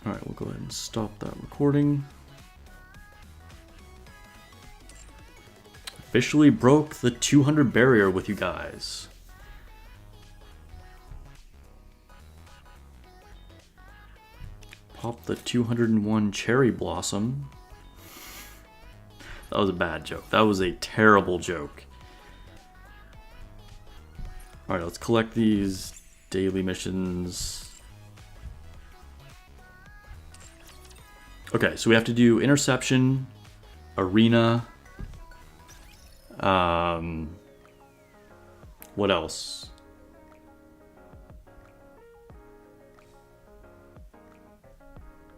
Alright, we'll go ahead and stop that recording. Officially broke the 200 barrier with you guys. Pop the 201 cherry blossom. That was a bad joke. That was a terrible joke. Alright, let's collect these daily missions. Okay, so we have to do interception, arena, what else?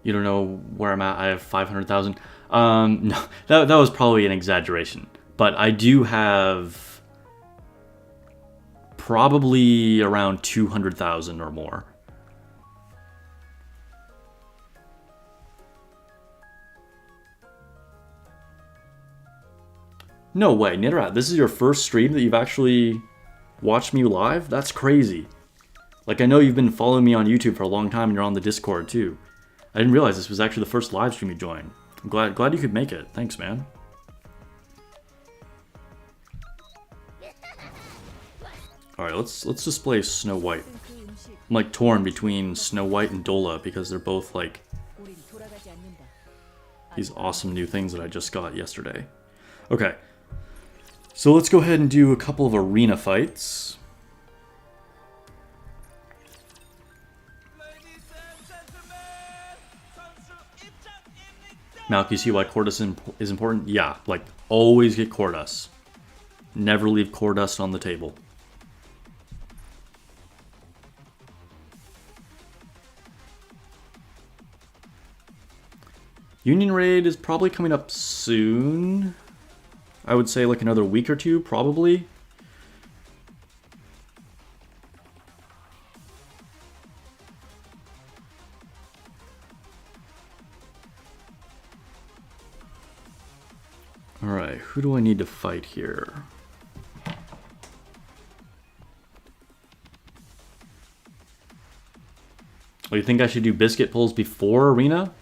You don't know where I'm at? I have 500,000. No, that was probably an exaggeration. But I do have probably around 200,000 or more. No way, Nidorat, this is your first stream that you've actually watched me live? That's crazy. Like, I know you've been following me on YouTube for a long time and you're on the Discord too. I didn't realize this was actually the first live stream you joined. I'm glad you could make it. Thanks, man. Alright, let's display Snow White. I'm like torn between Snow White and Dola because they're both like these awesome new things that I just got yesterday. Okay. So let's go ahead and do a couple of arena fights. Malk, you see why core dust is important? Yeah, like always get core dust. Never leave core dust on the table. Union Raid is probably coming up soon. I would say like another week or two, probably. Alright, who do I need to fight here? Oh, you think I should do Biscuit pulls before Arena?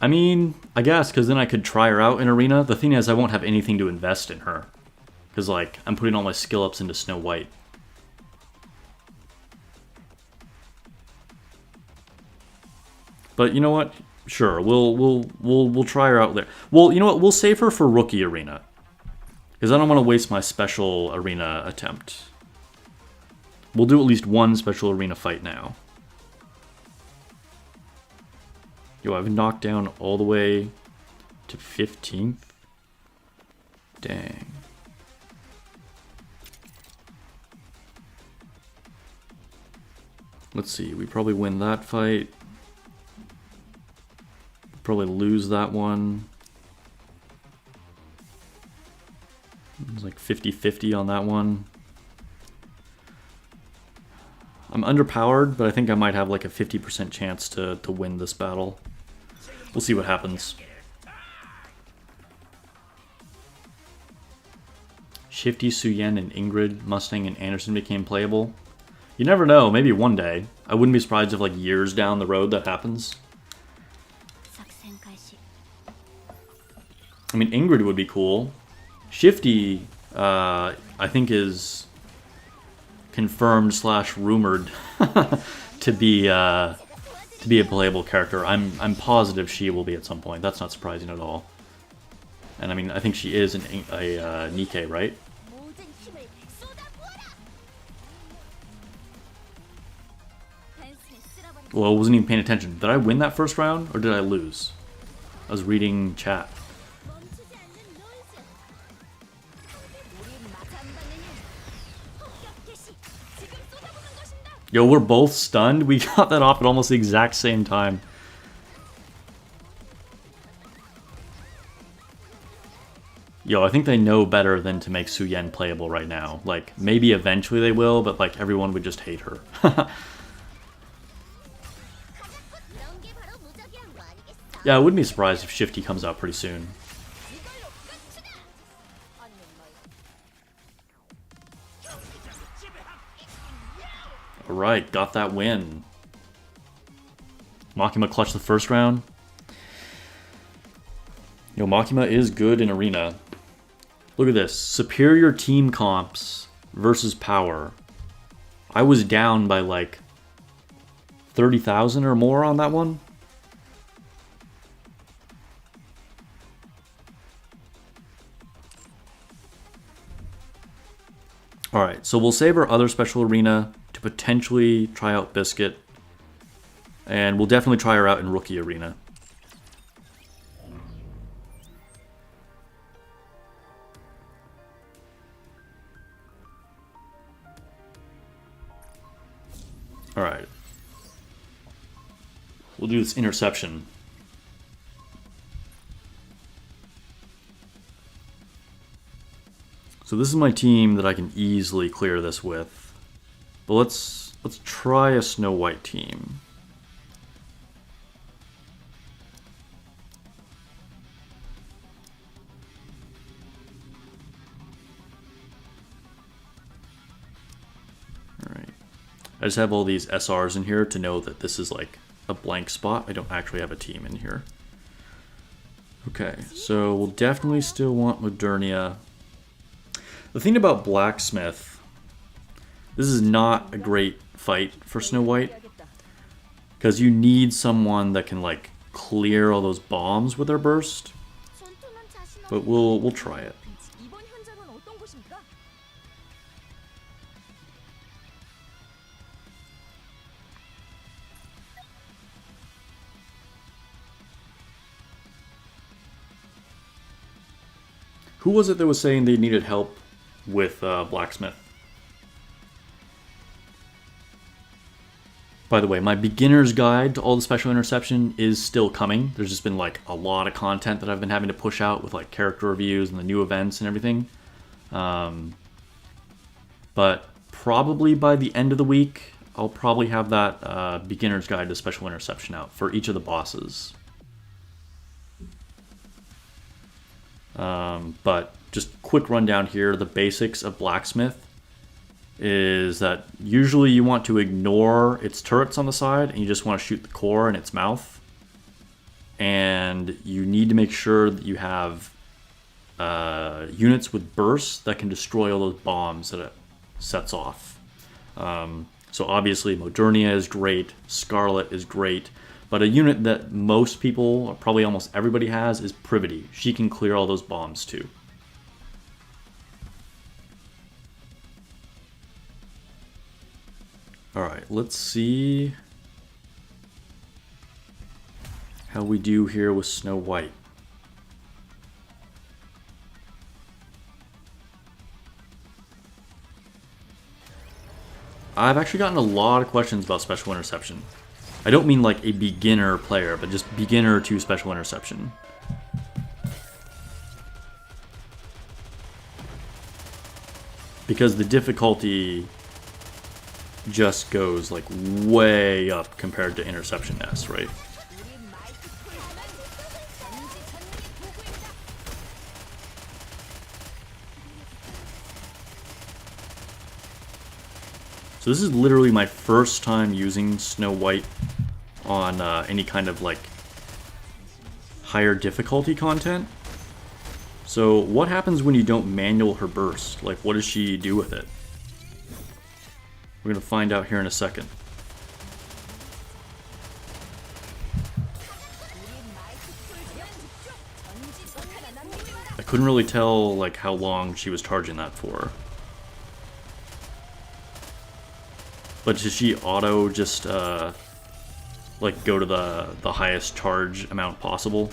I mean, I guess, because then I could try her out in Arena. The thing is, I won't have anything to invest in her. Because, like, I'm putting all my skill ups into Snow White. But you know what? Sure, we'll try her out there. Well, you know what? We'll save her for Rookie Arena. Because I don't want to waste my special Arena attempt. We'll do at least one special Arena fight now. Yo, I've knocked down all the way to 15th. Dang. Let's see, we probably win that fight. Probably lose that one. It's like 50-50 on that one. I'm underpowered, but I think I might have like a 50% chance to win this battle. We'll see what happens. Shifty, Suyen, and Ingrid, Mustang, and Anderson became playable. You never know, maybe one day. I wouldn't be surprised if like years down the road that happens. I mean, Ingrid would be cool. Shifty, I think is confirmed / rumored to be a playable character. I'm positive she will be at some point. That's not surprising at all. And I mean, I think she is a Nikke, right? Well, I wasn't even paying attention. Did I win that first round or did I lose? I was reading chat. Yo, we're both stunned. We got that off at almost the exact same time. Yo, I think they know better than to make Suyen playable right now. Like, maybe eventually they will, but like everyone would just hate her. Yeah, I wouldn't be surprised if Shifty comes out pretty soon. Alright, got that win. Makima clutched the first round. Yo, Makima is good in Arena. Look at this. Superior team comps versus power. I was down by like 30,000 or more on that one. Alright, so we'll save our other special arena to potentially try out Biscuit. And we'll definitely try her out in Rookie Arena. Alright. We'll do this interception. So this is my team that I can easily clear this with. But let's try a Snow White team. Alright. I just have all these SRs in here to know that this is like a blank spot. I don't actually have a team in here. Okay, so we'll definitely still want Modernia. The thing about Blacksmith, this is not a great fight for Snow White, because you need someone that can like clear all those bombs with their burst. But we'll try it. Who was it that was saying they needed help with Blacksmith? By the way, my beginner's guide to all the special interception is still coming. There's just been like a lot of content that I've been having to push out with like character reviews and the new events and everything. But probably by the end of the week, I'll probably have that beginner's guide to special interception out for each of the bosses. But just quick rundown here, the basics of Blacksmith is that usually you want to ignore its turrets on the side and you just want to shoot the core in its mouth. And you need to make sure that you have units with bursts that can destroy all those bombs that it sets off. So obviously Modernia is great, Scarlet is great, but a unit that most people, or probably almost everybody has, is Privity. She can clear all those bombs too. Alright, let's see how we do here with Snow White. I've actually gotten a lot of questions about special interception. I don't mean like a beginner player, but just beginner to special interception. Because the difficulty just goes like way up compared to Interception S, right? So this is literally my first time using Snow White on any kind of like higher difficulty content. So what happens when you don't manual her burst? Like, what does she do with it? We're going to find out here in a second. I couldn't really tell like how long she was charging that for. But does she auto just like go to the highest charge amount possible?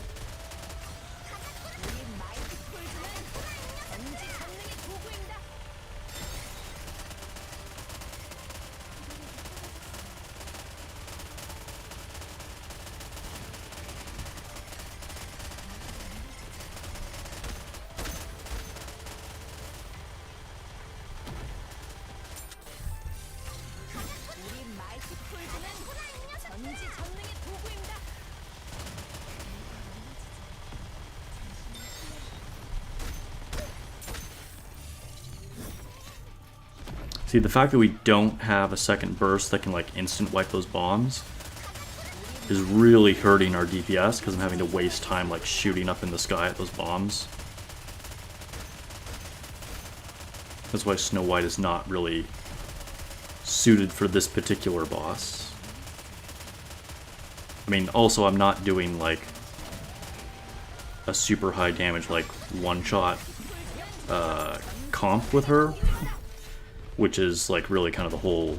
See, the fact that we don't have a second burst that can like instant wipe those bombs is really hurting our DPS because I'm having to waste time like shooting up in the sky at those bombs. That's why Snow White is not really suited for this particular boss. I mean, also I'm not doing like a super high damage like one-shot comp with her, which is like really kind of the whole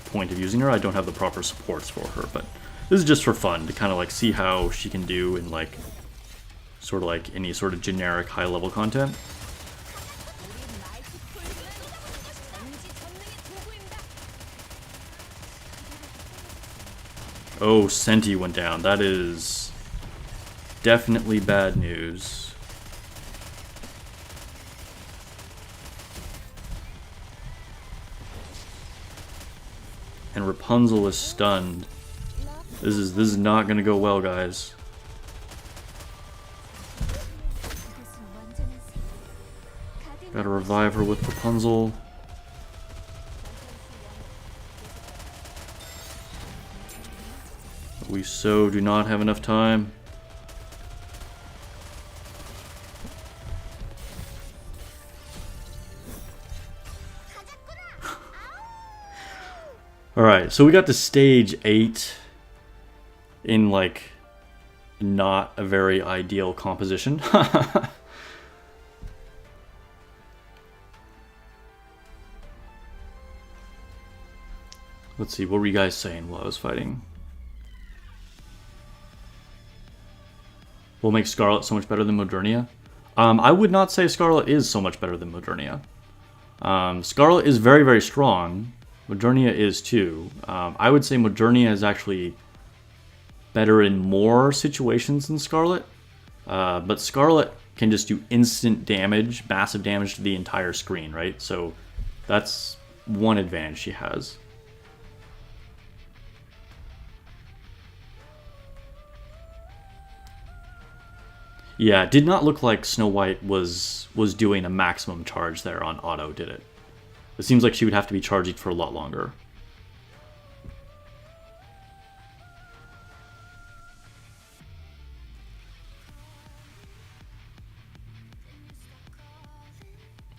point of using her. I don't have the proper supports for her, but this is just for fun to kind of like see how she can do in like sort of like any sort of generic high level content. Oh, Senti went down. That is definitely bad news. And Rapunzel is stunned. This is not gonna go well, guys. Gotta revive her with Rapunzel. We so do not have enough time. Alright, so we got to stage 8 in like not a very ideal composition. Let's see, what were you guys saying while I was fighting? Will make Scarlet so much better than Modernia? I would not say Scarlet is so much better than Modernia. Scarlet is very, very strong, Modernia is too. I would say Modernia is actually better in more situations than Scarlet. But Scarlet can just do instant damage, massive damage to the entire screen, right? So that's one advantage she has. Yeah, it did not look like Snow White was doing a maximum charge there on auto, did it? It seems like she would have to be charging for a lot longer.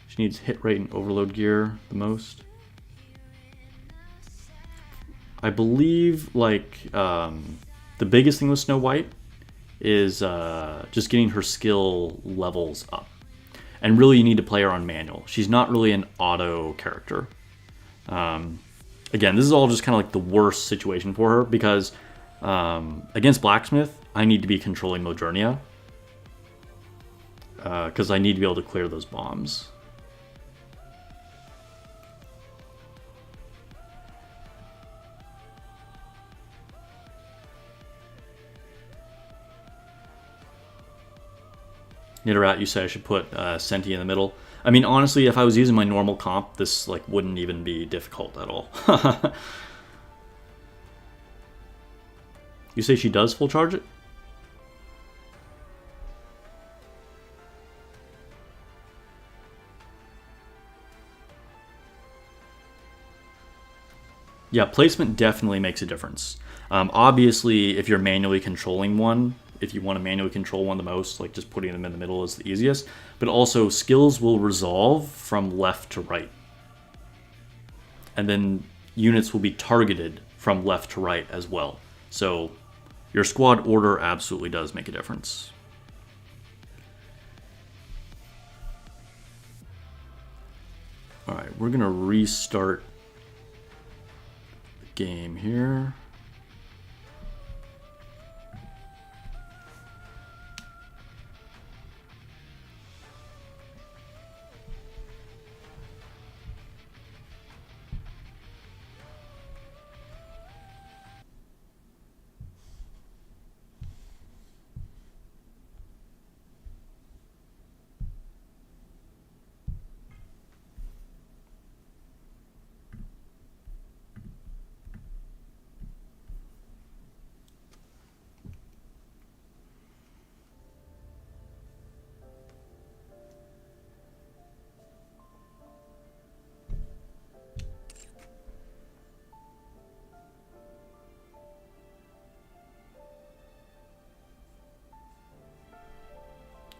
She needs hit rate and overload gear the most. I believe, like, the biggest thing with Snow White is just getting her skill levels up. And really, you need to play her on manual. She's not really an auto character. Again, this is all just kind of like the worst situation for her because against Blacksmith, I need to be controlling Modernia because I need to be able to clear those bombs. Nidorat, you say I should put Senti in the middle. I mean, honestly, if I was using my normal comp, this like wouldn't even be difficult at all. You say she does full charge it? Yeah, placement definitely makes a difference. Obviously, if you're manually controlling one, if you want to manually control one the most, like just putting them in the middle is the easiest. But also, skills will resolve from left to right. And then units will be targeted from left to right as well. So your squad order absolutely does make a difference. Alright, we're going to restart the game here.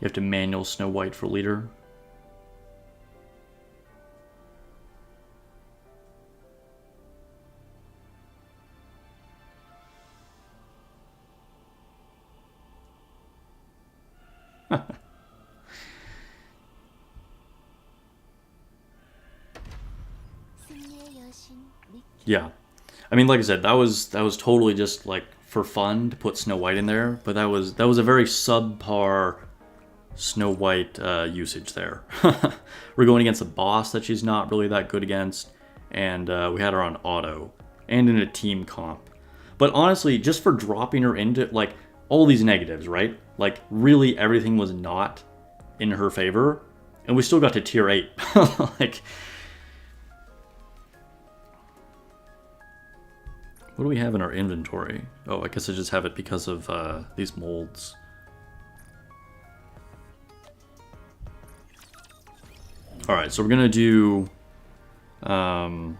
You have to manual Snow White for leader. Yeah. I mean, like I said, that was totally just like for fun to put Snow White in there, but that was a very subpar Snow White usage there. We're going against a boss that she's not really that good against, and we had her on auto and in a team comp. But honestly, just for dropping her into like all these negatives, right? Like really everything was not in her favor, and we still got to tier 8. Like, what do we have in our inventory? Oh, I guess I just have it because of these molds. Alright, so we're going to do an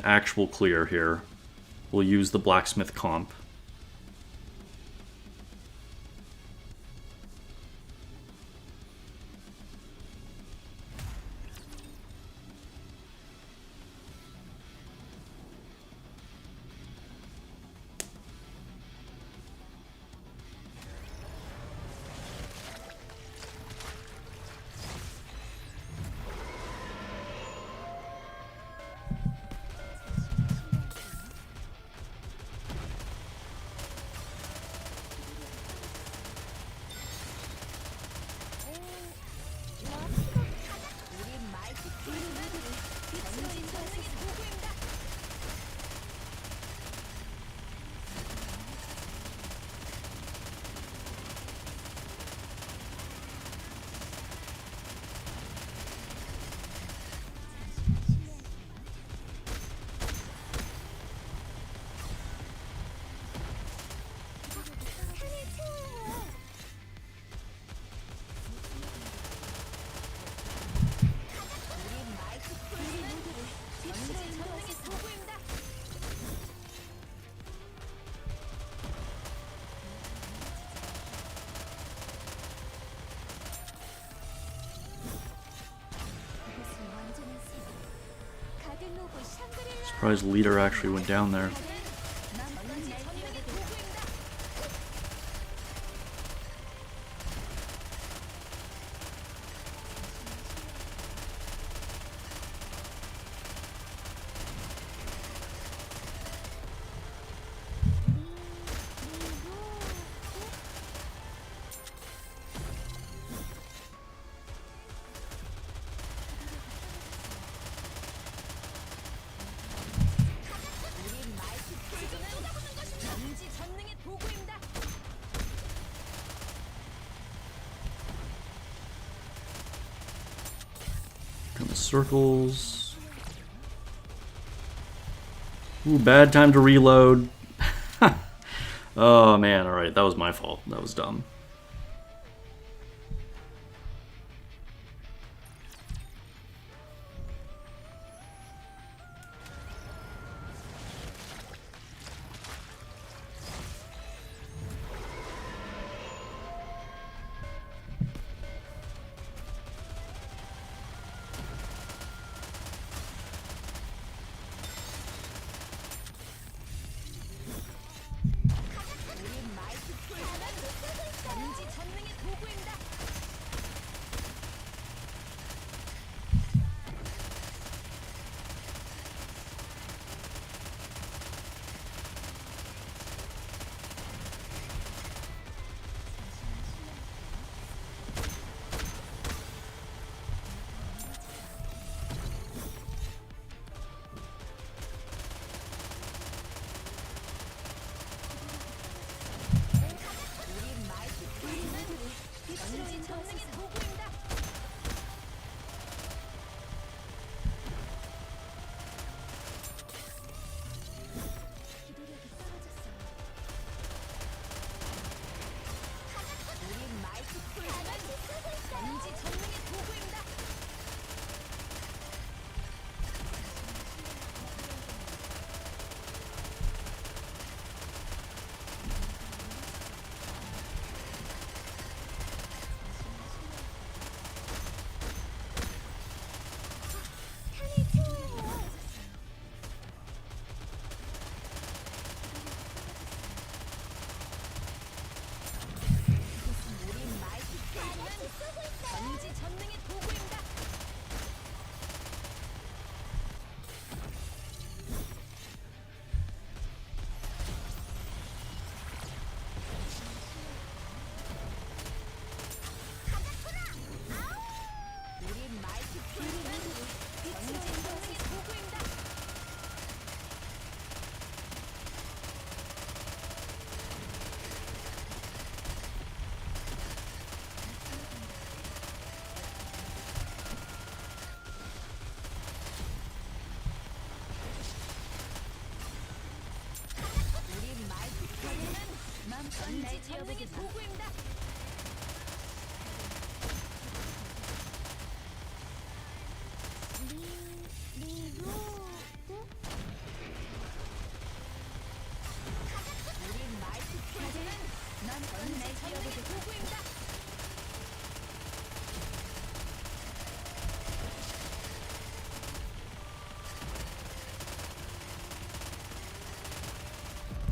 actual clear here. We'll use the Blacksmith comp. Surprised leader actually went down there. Kind of circles. Ooh, bad time to reload. Oh man, alright, that was my fault. That was dumb.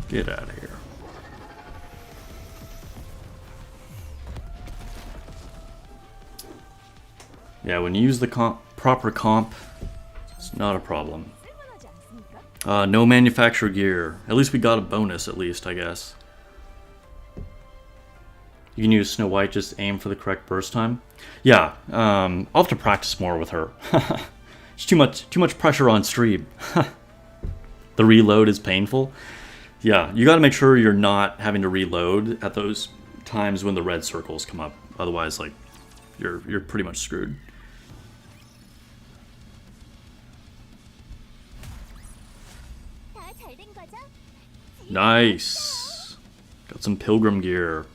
Get out of here. Yeah, when you use the proper comp, it's not a problem. No manufacturer gear. At least we got a bonus, at least, I guess. You can use Snow White, just aim for the correct burst time. Yeah, I'll have to practice more with her. It's too much pressure on stream. The reload is painful. Yeah, you gotta make sure you're not having to reload at those times when the red circles come up. Otherwise, like, you're pretty much screwed. Nice. Got some pilgrim gear.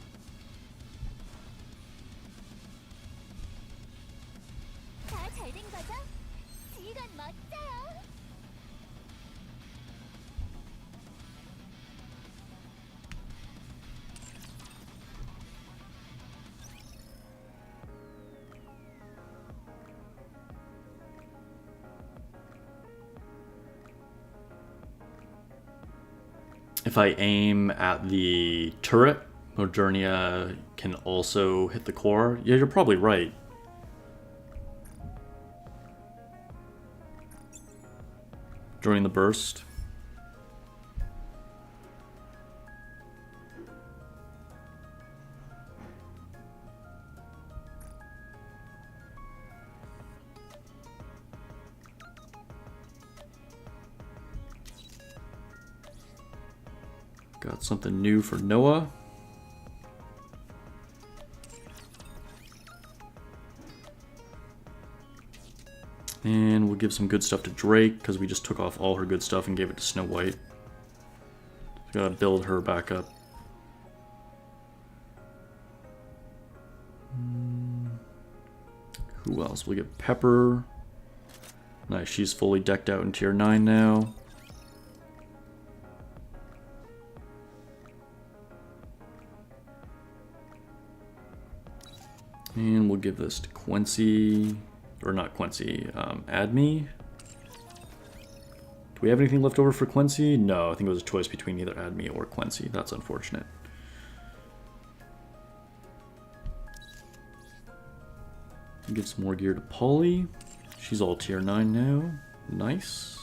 if I aim at the turret, Modernia can also hit the core. Yeah, you're probably right. During the burst. Got something new for Noah. And we'll give some good stuff to Drake, because we just took off all her good stuff and gave it to Snow White. Gotta build her back up. Who else? We'll get Pepper. Nice, she's fully decked out in tier 9 now. And we'll give this to Quincy. Or not Quincy, Adme. Do we have anything left over for Quincy? No, I think it was a choice between either Adme or Quincy. That's unfortunate. Give some more gear to Polly. She's all tier 9 now. Nice.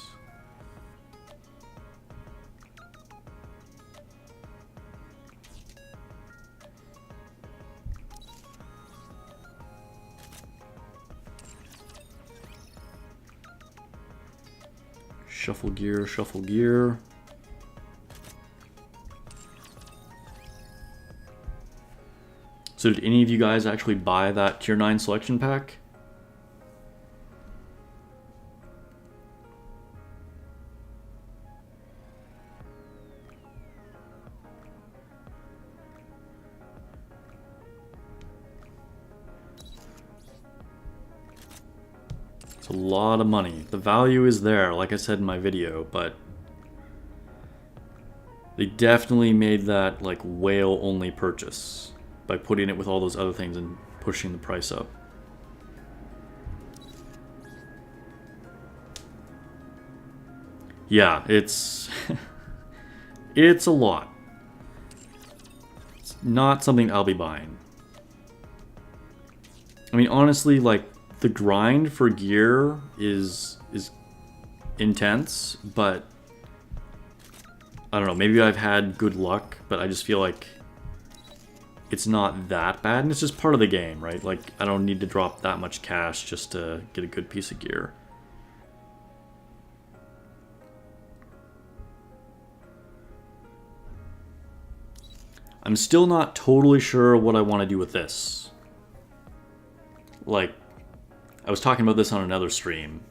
Shuffle gear, shuffle gear. So did any of you guys actually buy that tier 9 selection pack? It's a lot of money. The value is there, like I said in my video, but they definitely made that like whale only purchase by putting it with all those other things and pushing the price up. Yeah, it's it's a lot. It's not something I'll be buying. I mean, honestly, like the grind for gear is intense, but I don't know, maybe I've had good luck, but I just feel like it's not that bad, and it's just part of the game, right? Like, I don't need to drop that much cash just to get a good piece of gear. I'm still not totally sure what I want to do with this. Like, I was talking about this on another stream.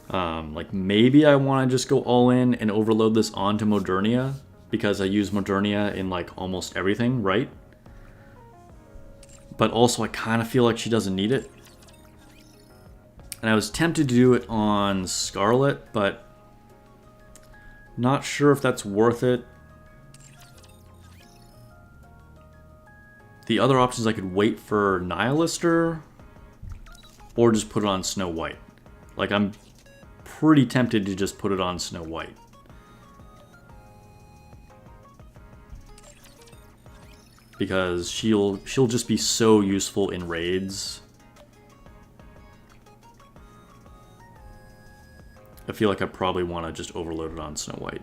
Like, maybe I want to just go all in and overload this onto Modernia, because I use Modernia in, like, almost everything, right? But also, I kind of feel like she doesn't need it. And I was tempted to do it on Scarlet, but not sure if that's worth it. The other options, I could wait for Nihilister, or just put it on Snow White. Like, I'm pretty tempted to just put it on Snow White. Because she'll just be so useful in raids. I feel like I probably want to just overload it on Snow White.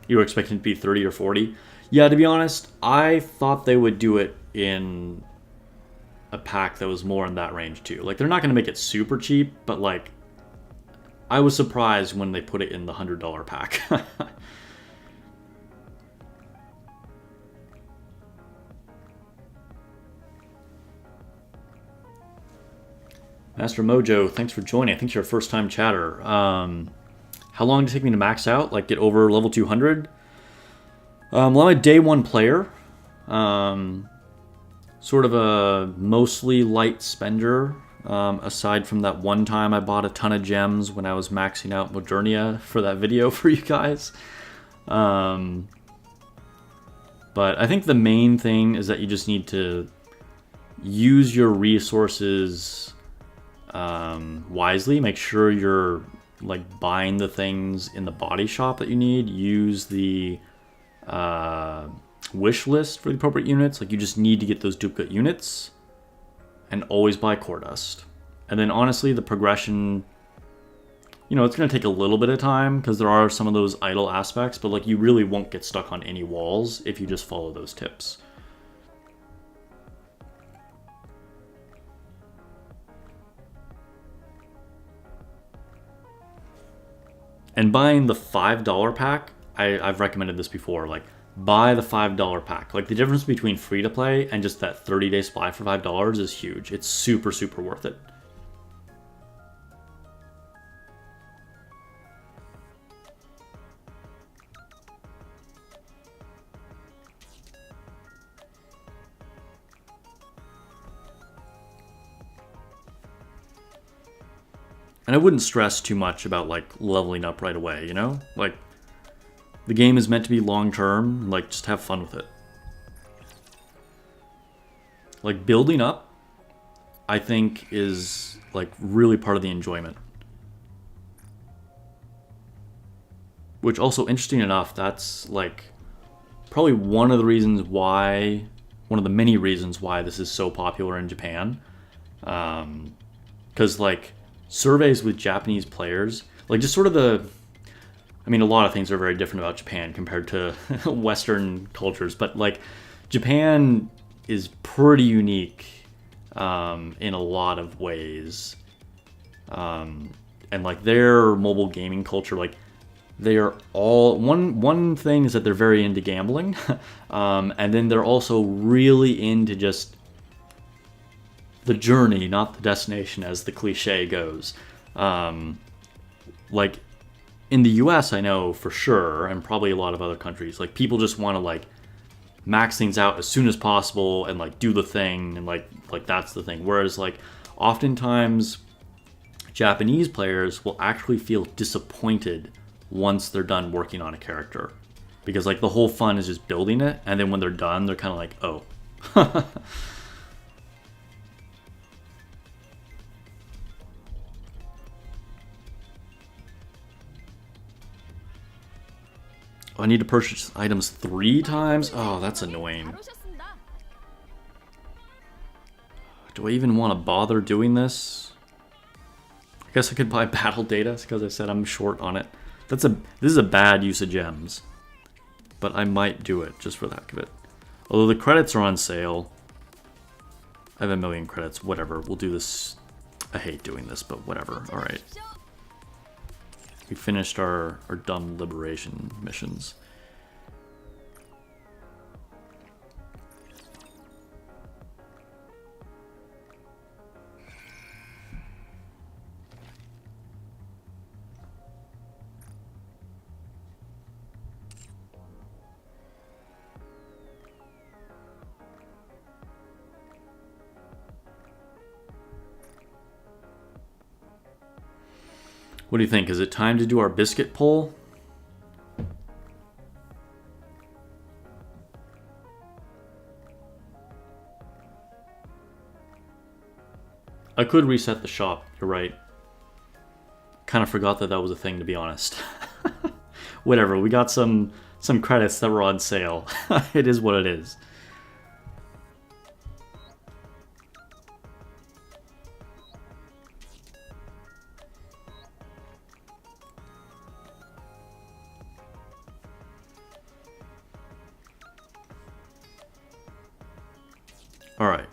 You were expecting it to be 30 or 40? Yeah, to be honest, I thought they would do it in a pack that was more in that range too. Like, they're not going to make it super cheap, but like, I was surprised when they put it in the $100 pack. Master Mojo, thanks for joining. I think you're a first-time chatter. How long did it take me to max out? Like, get over level 200? Well, I'm a day one player. Sort of a mostly light spender. Aside from that one time I bought a ton of gems when I was maxing out Modernia for that video for you guys. But I think the main thing is that you just need to use your resources wisely. Make sure you're like buying the things in the body shop that you need, use the wish list for the appropriate units. Like you just need to get those duplicate units and always buy core dust. And then honestly, the progression, you know, it's going to take a little bit of time because there are some of those idle aspects, but like you really won't get stuck on any walls if you just follow those tips. And buying the $5 pack, I've recommended this before, like buy the $5 pack. Like the difference between free to play and just that 30-day supply for $5 is huge. It's super, super worth it. And I wouldn't stress too much about like leveling up right away, you know? Like the game is meant to be long term, like just have fun with it. Like building up, I think is like really part of the enjoyment. Which also, interesting enough, that's like probably one of the reasons why, one of the many reasons why this is so popular in Japan. Because like surveys with Japanese players, like just sort of I mean, a lot of things are very different about Japan compared to Western cultures, but like Japan is pretty unique in a lot of ways. And like their mobile gaming culture, like they are all, one thing is that they're very into gambling, and then they're also really into just the journey, not the destination, as the cliche goes. Like in the US, I know for sure, and probably a lot of other countries, like people just want to like max things out as soon as possible and like do the thing, and like that's the thing. Whereas like oftentimes Japanese players will actually feel disappointed once they're done working on a character, because like the whole fun is just building it, and then when they're done, they're kind of like, oh. I need to purchase items 3 times? Oh, that's annoying. Do I even want to bother doing this? I guess I could buy battle data because I said I'm short on it. This is a bad use of gems. But I might do it just for the heck of it. Although the credits are on sale. I have 1,000,000 credits. Whatever. We'll do this. I hate doing this, but whatever. Alright. We finished our dumb liberation missions. What do you think? Is it time to do our biscuit poll? I could reset the shop, you're right. Kind of forgot that that was a thing, to be honest. Whatever, we got some credits that were on sale. It is what it is. Alright.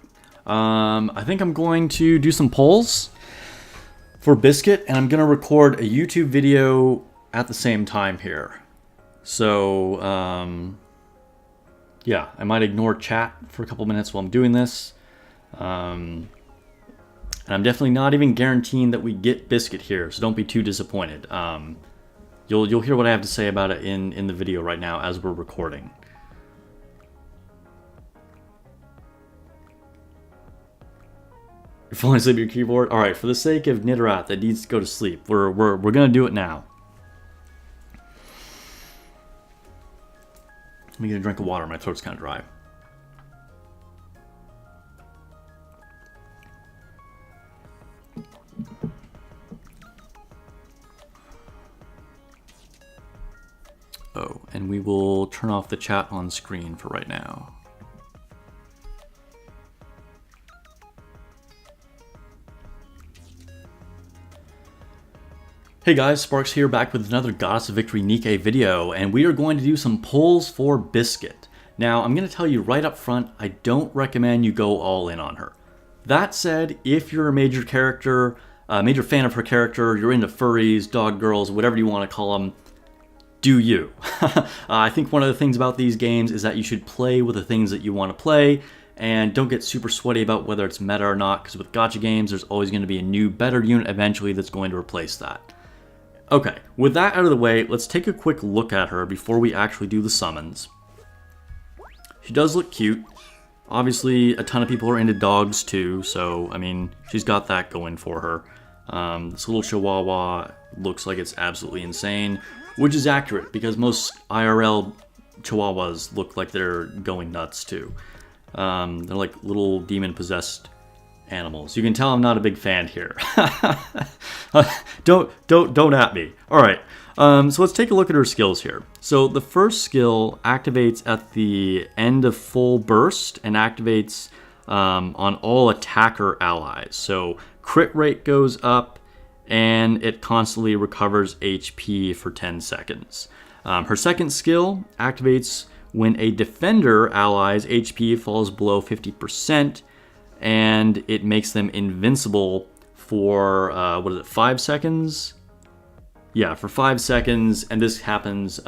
I think I'm going to do some polls for Biscuit, and I'm going to record a YouTube video at the same time here. So, yeah, I might ignore chat for a couple minutes while I'm doing this. And I'm definitely not even guaranteeing that we get Biscuit here, so don't be too disappointed. You'll hear what I have to say about it in the video right now as we're recording. You're falling asleep at your keyboard? Alright, for the sake of Nidorat that needs to go to sleep, we're gonna do it now. Let me get a drink of water, my throat's kinda dry. and we will turn off the chat on screen for right now. Hey guys, Sparks here, back with another Goddess of Victory Nikke video, and we are going to do some polls for Biscuit. Now, I'm going to tell you right up front, I don't recommend you go all in on her. That said, if you're a major fan of her character, you're into furries, dog girls, whatever you want to call them, do you. I think one of the things about these games is that you should play with the things that you want to play, and don't get super sweaty about whether it's meta or not, because with gacha games, there's always going to be a new, better unit eventually that's going to replace that. Okay, with that out of the way, let's take a quick look at her before we actually do the summons. She does look cute. Obviously, a ton of people are into dogs too, so, I mean, she's got that going for her. This little chihuahua looks like it's absolutely insane, which is accurate, because most IRL chihuahuas look like they're going nuts too. They're like little demon-possessed animals. You can tell I'm not a big fan here. Don't at me. All right. So let's take a look at her skills here. So the first skill activates at the end of full burst and activates on all attacker allies. So crit rate goes up and it constantly recovers HP for 10 seconds. Her second skill activates when a defender ally's HP falls below 50%. And it makes them invincible for, 5 seconds? Yeah, for 5 seconds, and this happens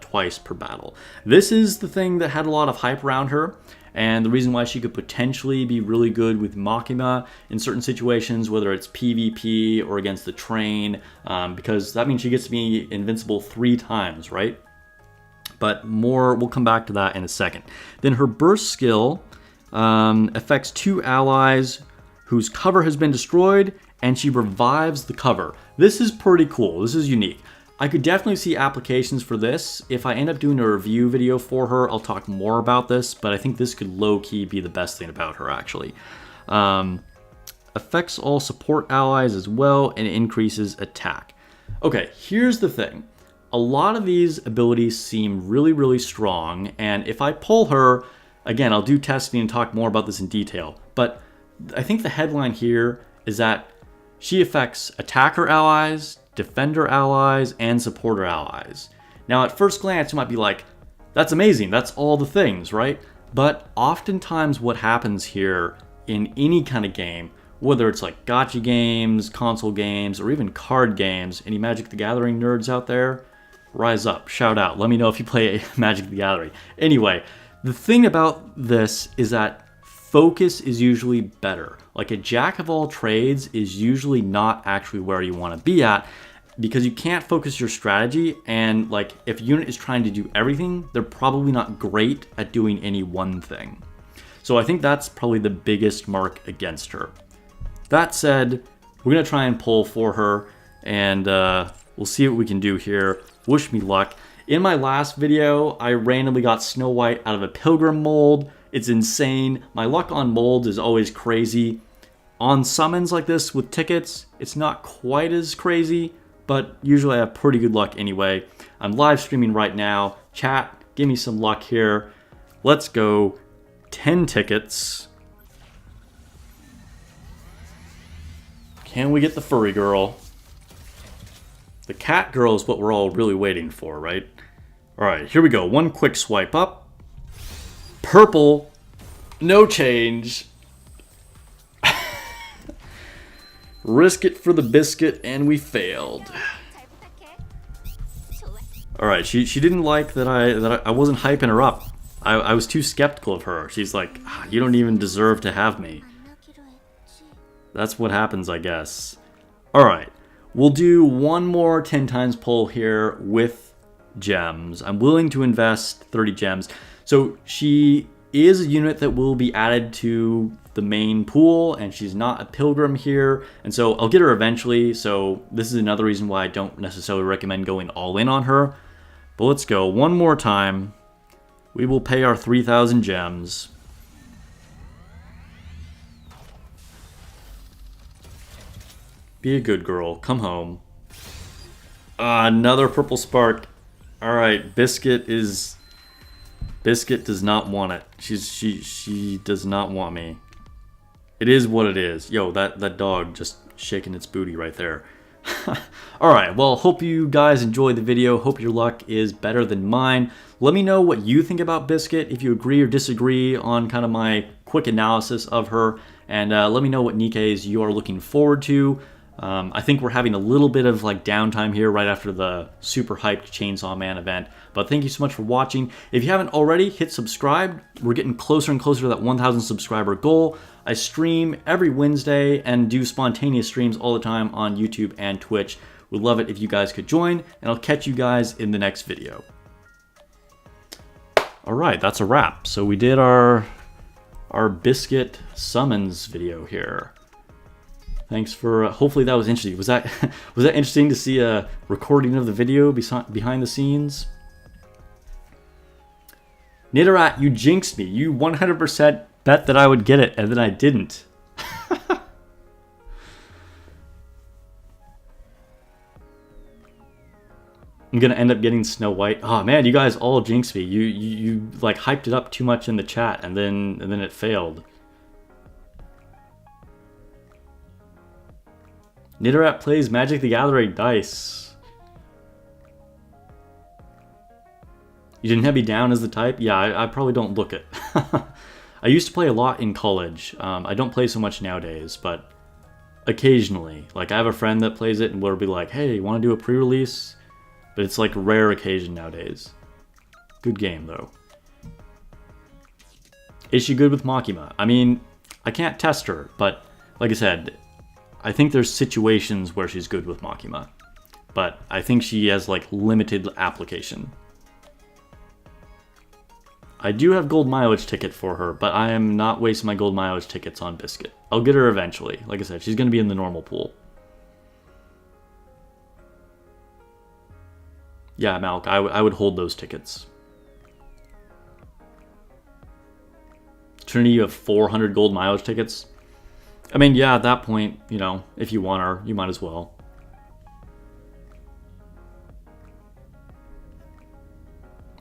twice per battle. This is the thing that had a lot of hype around her, and the reason why she could potentially be really good with Makima in certain situations, whether it's PvP or against the train, because that means she gets to be invincible 3 times, right? But we'll come back to that in a second. Then her burst skill affects 2 allies whose cover has been destroyed, and she revives the cover. This is pretty cool. This is unique. I could definitely see applications for this. If I end up doing a review video for her, I'll talk more about this, but I think this could low-key be the best thing about her, actually. Affects all support allies as well, and increases attack. Okay, here's the thing. A lot of these abilities seem really, really strong, and if I pull her, again, I'll do testing and talk more about this in detail, but I think the headline here is that she affects attacker allies, defender allies, and supporter allies. Now, at first glance, you might be like, that's amazing, that's all the things, right? But oftentimes what happens here in any kind of game, whether it's like gacha games, console games, or even card games, any Magic the Gathering nerds out there, rise up, shout out, let me know if you play Magic the Gathering. Anyway, the thing about this is that focus is usually better. Like a jack of all trades is usually not actually where you want to be at, because you can't focus your strategy, and like if a unit is trying to do everything, they're probably not great at doing any one thing. So I think that's probably the biggest mark against her. That said, we're going to try and pull for her, and we'll see what we can do here. Wish me luck. In my last video, I randomly got Snow White out of a Pilgrim mold. It's insane. My luck on molds is always crazy. On summons like this with tickets, it's not quite as crazy, but usually I have pretty good luck anyway. I'm live streaming right now. Chat, give me some luck here. Let's go. 10 tickets. Can we get the furry girl? The cat girl is what we're all really waiting for, right? Alright, here we go. One quick swipe up. Purple. No change. Risk it for the biscuit, and we failed. Alright, she didn't like that I wasn't hyping her up. I was too skeptical of her. She's like, you don't even deserve to have me. That's what happens, I guess. Alright. We'll do one more 10 times pull here with gems. I'm willing to invest 30 gems. So she is a unit that will be added to the main pool, and she's not a pilgrim here. And so I'll get her eventually. So this is another reason why I don't necessarily recommend going all in on her. But let's go one more time. We will pay our 3,000 gems. Be a good girl. Come home. Another purple spark. All right, Biscuit does not want it. She does not want me. It is what it is. Yo, that dog just shaking its booty right there. Alright, well, hope you guys enjoyed the video. Hope your luck is better than mine. Let me know what you think about Biscuit, if you agree or disagree on kind of my quick analysis of her. And let me know what Nikke's you are looking forward to. I think we're having a little bit of like downtime here right after the super hyped Chainsaw Man event. But thank you so much for watching. If you haven't already, hit subscribe. We're getting closer and closer to that 1,000 subscriber goal. I stream every Wednesday and do spontaneous streams all the time on YouTube and Twitch. Would love it if you guys could join, and I'll catch you guys in the next video. Alright, that's a wrap. So we did our Biscuit summons video here. Thanks for, hopefully that was interesting. Was that interesting to see a recording of the video behind the scenes? Nidorat, you jinxed me. You 100% bet that I would get it, and then I didn't. I'm gonna end up getting Snow White. Oh man, you guys all jinxed me. You like hyped it up too much in the chat, and then it failed. Nidorat plays Magic the Gathering dice. You didn't have me down as the type? Yeah, I probably don't look it. I used to play a lot in college. I don't play so much nowadays, but occasionally. Like, I have a friend that plays it, and we'll be like, hey, want to do a pre-release? But it's like a rare occasion nowadays. Good game, though. Is she good with Makima? I mean, I can't test her, but like I said, I think there's situations where she's good with Makima. But I think she has, like, limited application. I do have gold mileage ticket for her, but I am not wasting my gold mileage tickets on Biscuit. I'll get her eventually. Like I said, she's going to be in the normal pool. Yeah, Malk, I would hold those tickets. Trinity, you have 400 gold mileage tickets? I mean, yeah, at that point, you know, if you want her, you might as well.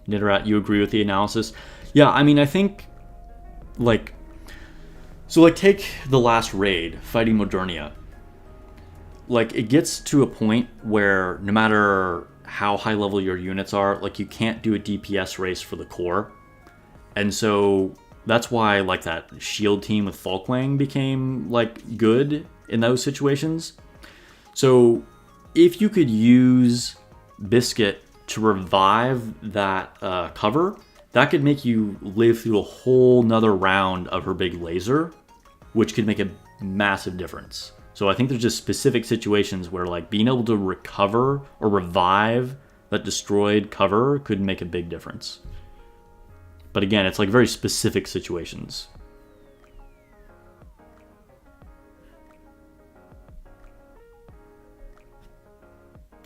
Nidorat, you agree with the analysis? Yeah, I mean, I think, like, so, like, take the last raid, fighting Modernia. Like, it gets to a point where no matter how high level your units are, like, you can't do a DPS race for the core. And so that's why, like, that shield team with Falkwang became, like, good in those situations. So if you could use Biscuit to revive that cover, that could make you live through a whole nother round of her big laser, which could make a massive difference. So I think there's just specific situations where, like, being able to recover or revive that destroyed cover could make a big difference. But again, it's like very specific situations.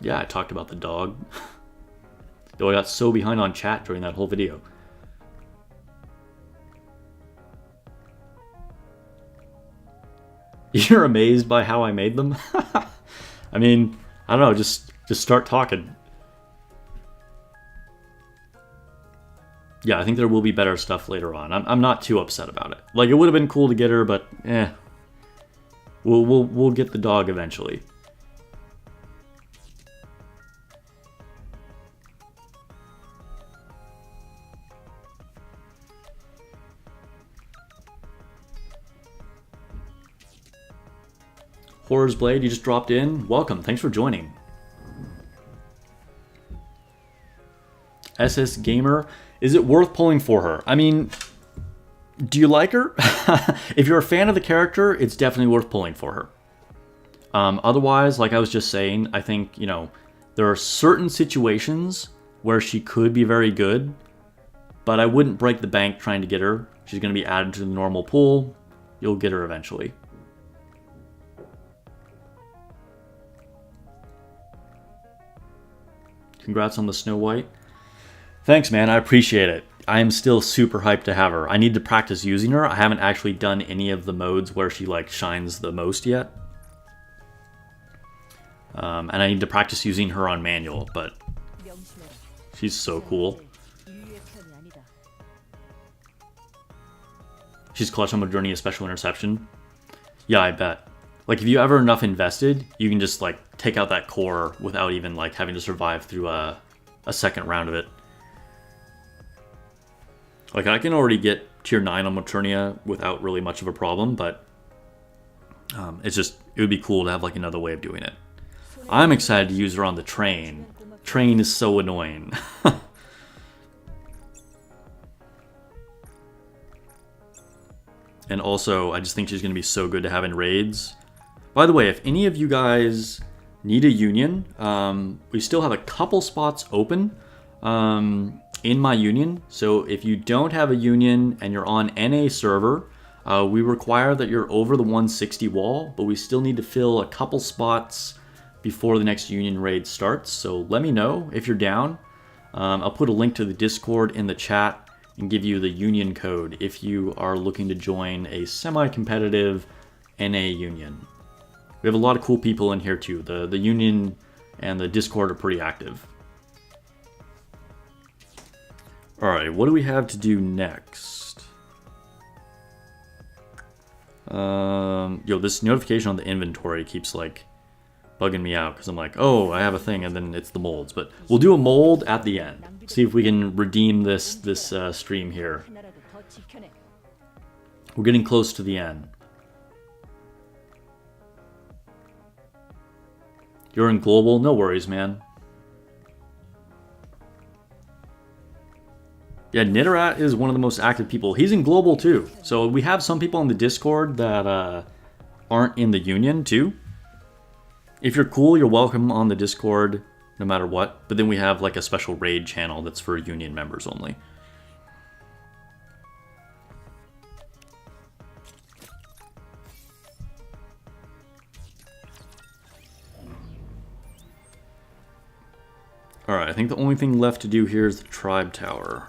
Yeah, I talked about the dog. Though I got so behind on chat during that whole video. You're amazed by how I made them? I mean, I don't know, just start talking. Yeah, I think there will be better stuff later on. I'm not too upset about it. Like, it would have been cool to get her, but eh. We'll get the dog eventually. Horror's Blade, you just dropped in. Welcome, thanks for joining. SS Gamer, is it worth pulling for her? I mean, do you like her? If you're a fan of the character, it's definitely worth pulling for her. Otherwise, like I was just saying, I think, you know, there are certain situations where she could be very good, but I wouldn't break the bank trying to get her. She's going to be added to the normal pool. You'll get her eventually. Congrats on the Snow White. Thanks, man. I appreciate it. I am still super hyped to have her. I need to practice using her. I haven't actually done any of the modes where she, like, shines the most yet. And I need to practice using her on manual, but She's so cool. She's clutch on Modernia special interception. Yeah, I bet. Like, if you ever enough invested, you can just, like, take out that core without even, like, having to survive through a second round of it. Like, I can already get tier 9 on Maternia without really much of a problem, but it's just, it would be cool to have, like, another way of doing it. I'm excited to use her on the train. Train is so annoying. And also, I just think she's going to be so good to have in raids. By the way, if any of you guys need a union, we still have a couple spots open in my union. So if you don't have a union and you're on NA server, we require that you're over the 160 wall, but we still need to fill a couple spots before the next union raid starts. So let me know if you're down. I'll put a link to the Discord in the chat and give you the union code if you are looking to join a semi-competitive NA union. We have a lot of cool people in here too. The union and the Discord are pretty active. Alright, what do we have to do next? Yo, this notification on the inventory keeps like bugging me out because I'm like, oh, I have a thing, and then it's the molds. But we'll do a mold at the end. See if we can redeem this stream here. We're getting close to the end. You're in global? No worries, man. Yeah, Nidorat is one of the most active people. He's in global too. So we have some people on the Discord that aren't in the union too. If you're cool, you're welcome on the Discord no matter what. But then we have like a special raid channel that's for union members only. Alright, I think the only thing left to do here is the Tribe Tower.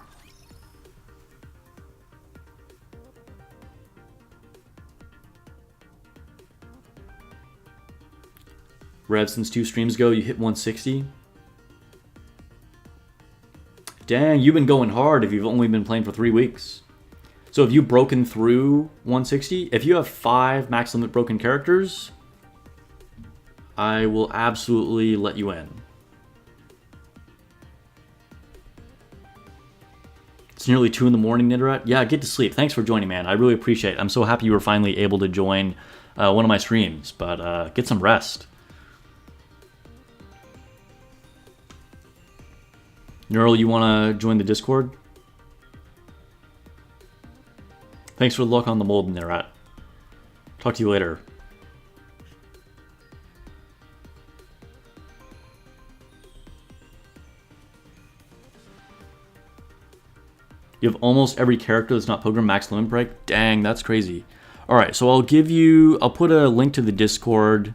Rev, since 2 streams ago, you hit 160. Dang, you've been going hard if you've only been playing for 3 weeks. So have you broken through 160? If you have 5 max limit broken characters, I will absolutely let you in. It's nearly 2 in the morning, Nidorat. Yeah, get to sleep. Thanks for joining, man. I really appreciate it. I'm so happy you were finally able to join one of my streams, but get some rest. Neural, you want to join the Discord? Thanks for the luck on the mold, Nidorat. Talk to you later. You have almost every character that's not Pilgrim Max Limit Break? Dang, that's crazy. Alright, so I'll put a link to the Discord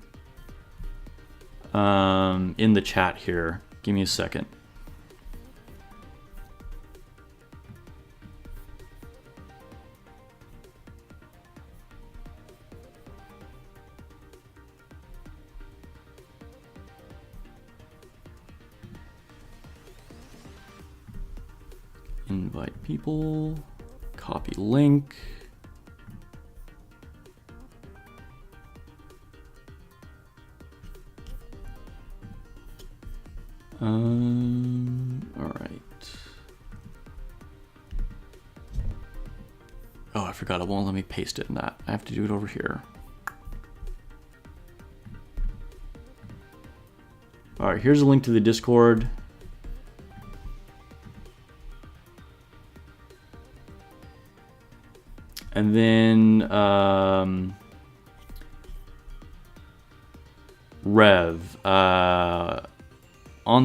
in the chat here. Give me a second. Invite people, copy link. All right. Oh, I forgot. It won't let me paste it in that. I have to do it over here. All right, here's a link to the Discord. And then Rev, on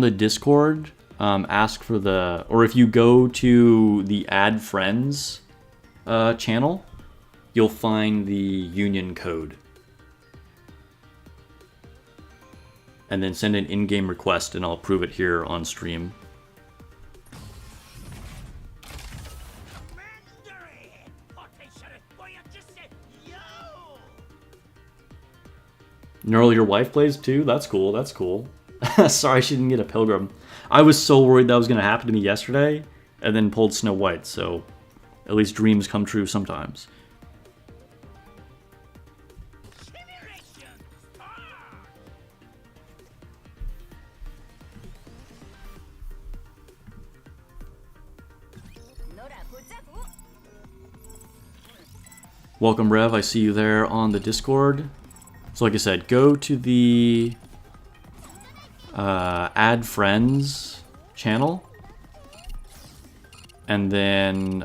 the Discord, ask for the, or if you go to the Add Friends channel, you'll find the union code. And then send an in-game request and I'll approve it here on stream. Neural, your wife plays too? That's cool, that's cool. Sorry she didn't get a pilgrim. I was so worried that was going to happen to me yesterday, and then pulled Snow White, so at least dreams come true sometimes. Welcome, Rev. I see you there on the Discord. So like I said, go to the Add Friends channel. And then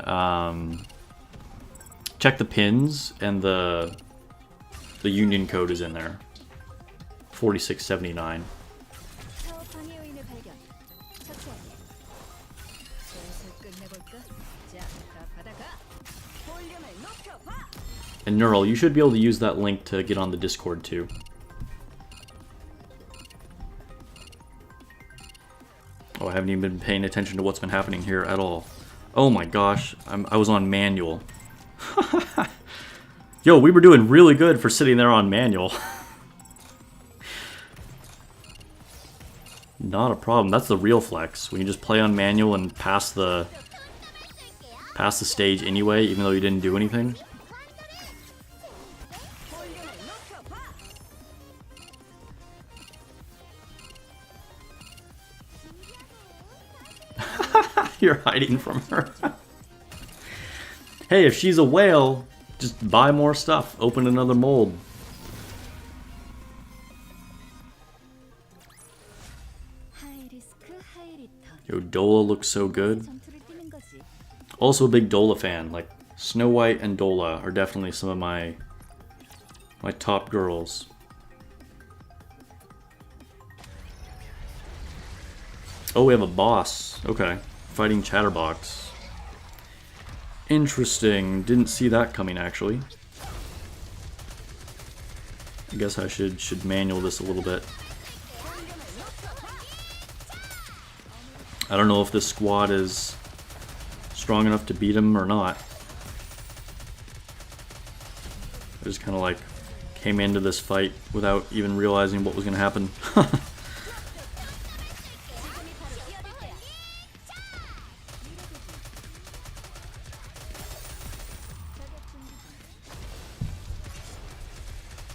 check the pins, and the union code is in there. 4679. And Neural, you should be able to use that link to get on the Discord too. Oh, I haven't even been paying attention to what's been happening here at all. Oh my gosh, I was on manual. Yo, we were doing really good for sitting there on manual. Not a problem. That's the real flex. We can just play on manual and pass the stage anyway, even though you didn't do anything. You're hiding from her. Hey, if she's a whale, just buy more stuff. Open another mold. Yo, Dola looks so good. Also a big Dola fan. Like, Snow White and Dola are definitely some of my top girls. Oh, we have a boss. Okay. Fighting Chatterbox. Interesting. Didn't see that coming, actually. I guess I should manual this a little bit. I don't know if this squad is strong enough to beat him or not. I just kind of like came into this fight without even realizing what was going to happen.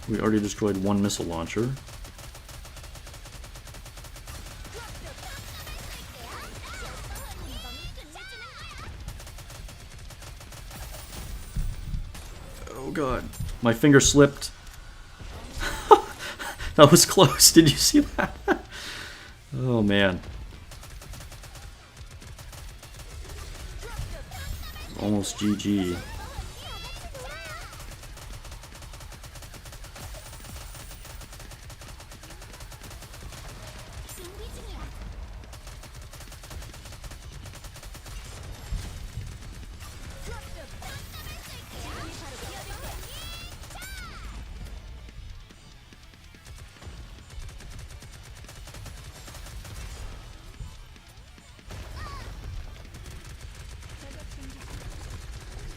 We already destroyed one missile launcher. Oh god. My finger slipped. That was close. Did you see that? Oh man. Almost GG.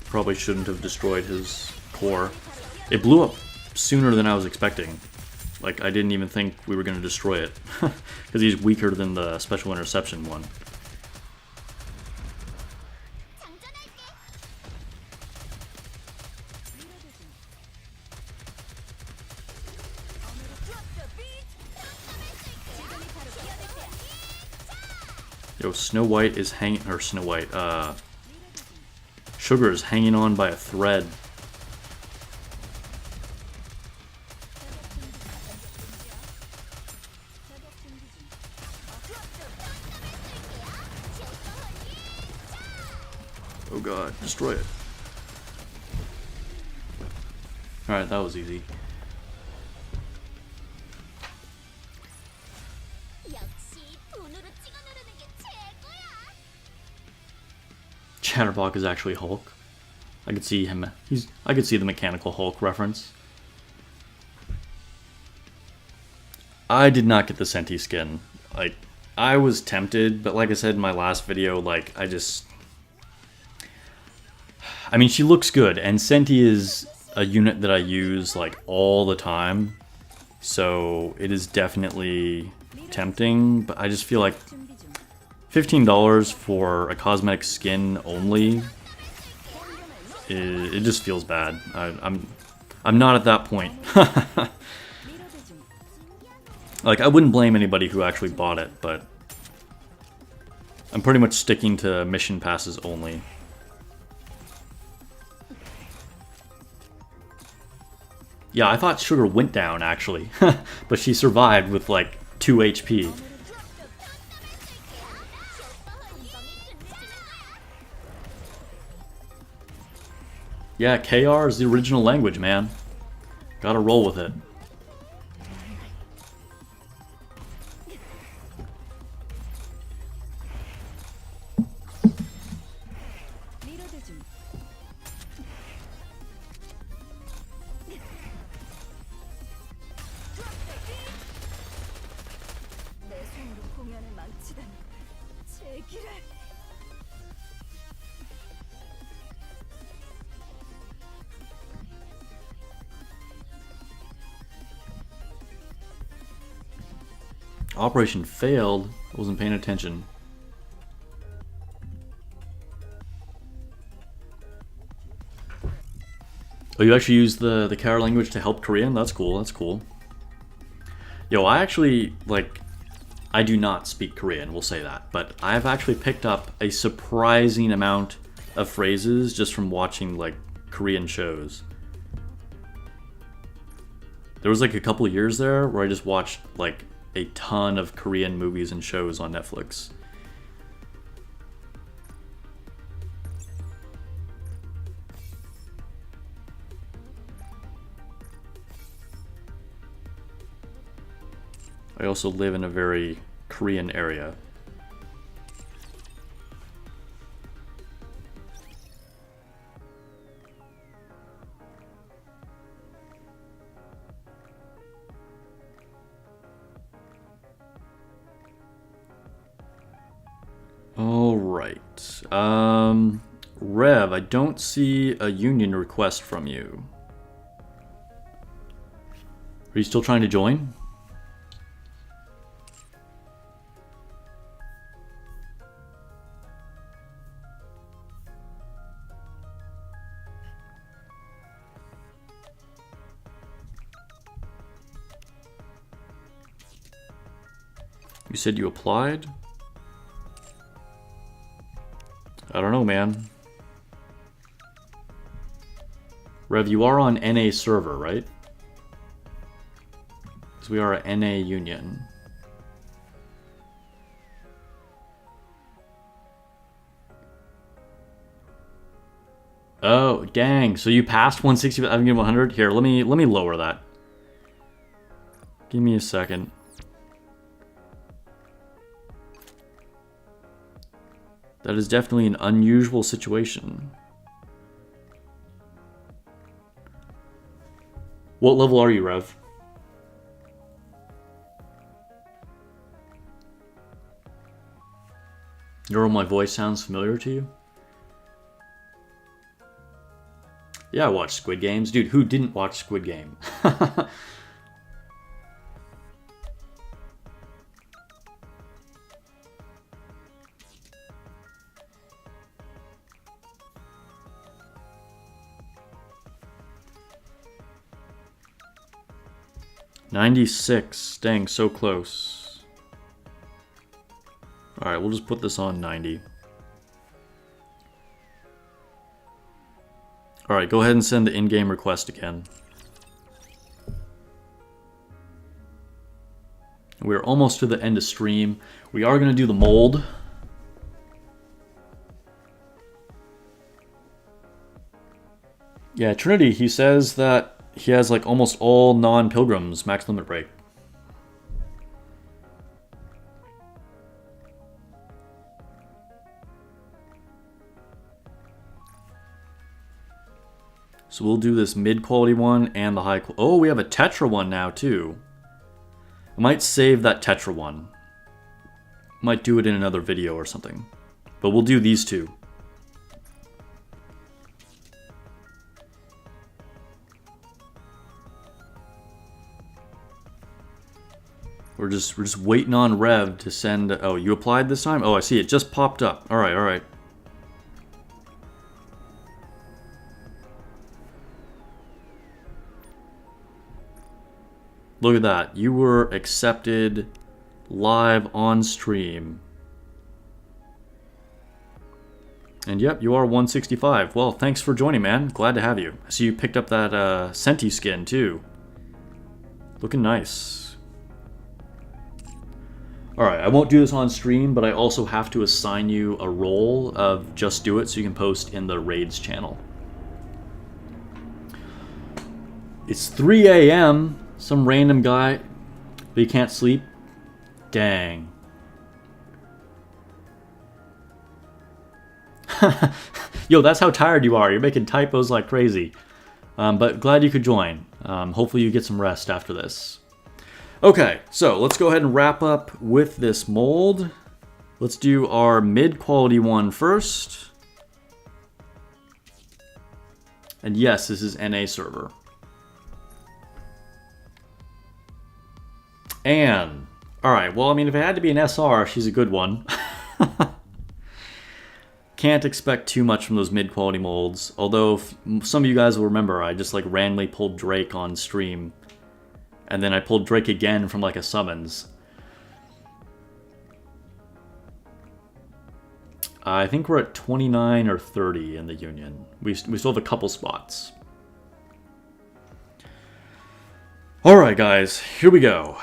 Probably shouldn't have destroyed his core. It blew up sooner than I was expecting. Like, I didn't even think we were going to destroy it. Because he's weaker than the special interception one. Yo, Snow White is hanging, or Snow White, Sugar is hanging on by a thread. Oh god, destroy it. Alright, that was easy. Chatterbox is actually Hulk. I could see him. I could see the Mechanical Hulk reference. I did not get the Senti skin. Like, I was tempted, but like I said in my last video, like, I mean, she looks good, and Senti is a unit that I use, like, all the time. So, it is definitely tempting, but I just feel like 준비 중. $15 for a cosmetic skin only, it just feels bad. I'm not at that point. 리로드 중. Like, I wouldn't blame anybody who actually bought it, but I'm pretty much sticking to mission passes only. Yeah, I thought Sugar went down, actually. But she survived with, like, 2 HP. Yeah, KR is the original language, man. Gotta roll with it. 리로드 중. 내 손으로 공연을 망치다니. 제기를. Operation failed. I wasn't paying attention. Oh, you actually use the KR language to help Korean? That's cool, that's cool. Yo, I actually, like, I do not speak Korean, we'll say that. But I've actually picked up a surprising amount of phrases just from watching, like, Korean shows. There was, like, a couple of years there where I just watched, like, a ton of Korean movies and shows on Netflix. I also live in a very Korean area. Alright. Rev, I don't see a union request from you. Are you still trying to join? You said you applied? I don't know, man. Rev, you are on NA server, right? Because we are a NA union. Oh, dang. So you passed 160 without getting 100? Here, let me lower that. Give me a second. That is definitely an unusual situation. What level are you, Rev? Neural, my voice sounds familiar to you? Yeah, I watched Squid Games. Dude, who didn't watch Squid Game? $96. Dang, so close. Alright, we'll just put this on 90. Alright, go ahead and send the in-game request again. We're almost to the end of stream. We are going to do the mold. Yeah, Trinity, he says that he has like almost all non-pilgrims max limit break. So we'll do this mid-quality one and the high quality. Oh, we have a Tetra one now too. I might save that Tetra one. Might do it in another video or something. But we'll do these two. We're just waiting on Rev to send. Oh, you applied this time? Oh, I see. It just popped up. All right, all right. Look at that. You were accepted live on stream. And yep, you are 165. Well, thanks for joining, man. Glad to have you. I see you picked up that Senti skin, too. Looking nice. Alright, I won't do this on stream, but I also have to assign you a role of Just Do It so you can post in the Raids channel. It's 3 a.m. Some random guy, but he can't sleep. Dang. Yo, that's how tired you are. You're making typos like crazy. But glad you could join. Hopefully you get some rest after this. Okay, so let's go ahead and wrap up with this mold. Let's do our mid-quality one first. And yes, this is NA server. Anne. Alright, well, I mean, if it had to be an SR, she's a good one. Can't expect too much from those mid-quality molds. Although, some of you guys will remember, I just like randomly pulled Drake on stream. And then I pulled Drake again from like a summons. I think we're at 29 or 30 in the Union. We still have a couple spots. Alright guys, here we go.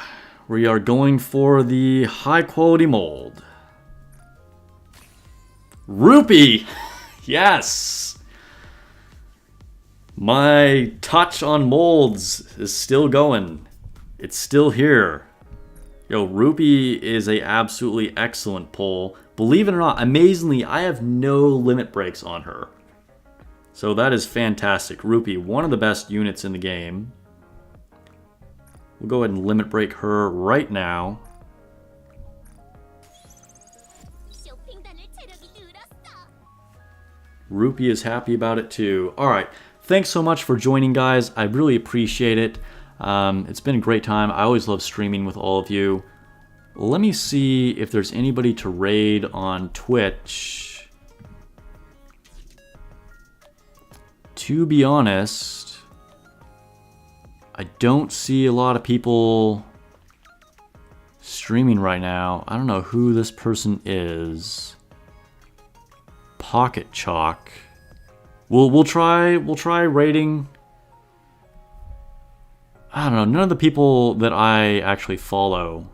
We are going for the high-quality mold. Rupee! Yes! My touch on molds is still going. It's still here. Yo, Rupee is a absolutely excellent pull. Believe it or not, amazingly, I have no limit breaks on her. So that is fantastic. Rupee, one of the best units in the game. We'll go ahead and limit break her right now. Rupee is happy about it too. Alright, thanks so much for joining, guys. I really appreciate it. It's been a great time. I always love streaming with all of you. Let me see if there's anybody to raid on Twitch. To be honest, I don't see a lot of people streaming right now. I don't know who this person is. Pocket Chalk. We'll try raiding. I don't know. None of the people that I actually follow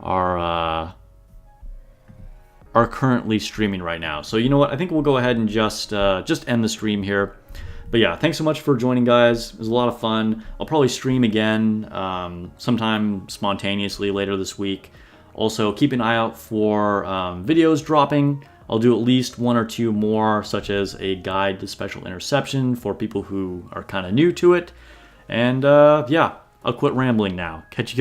are currently streaming right now. So you know what? I think we'll go ahead and just end the stream here. But yeah, thanks so much for joining, guys. It was a lot of fun. I'll probably stream again sometime spontaneously later this week. Also, keep an eye out for videos dropping. I'll do at least 1 or 2 more, such as a guide to special interception for people who are kind of new to it. And yeah, I'll quit rambling now. Catch you guys.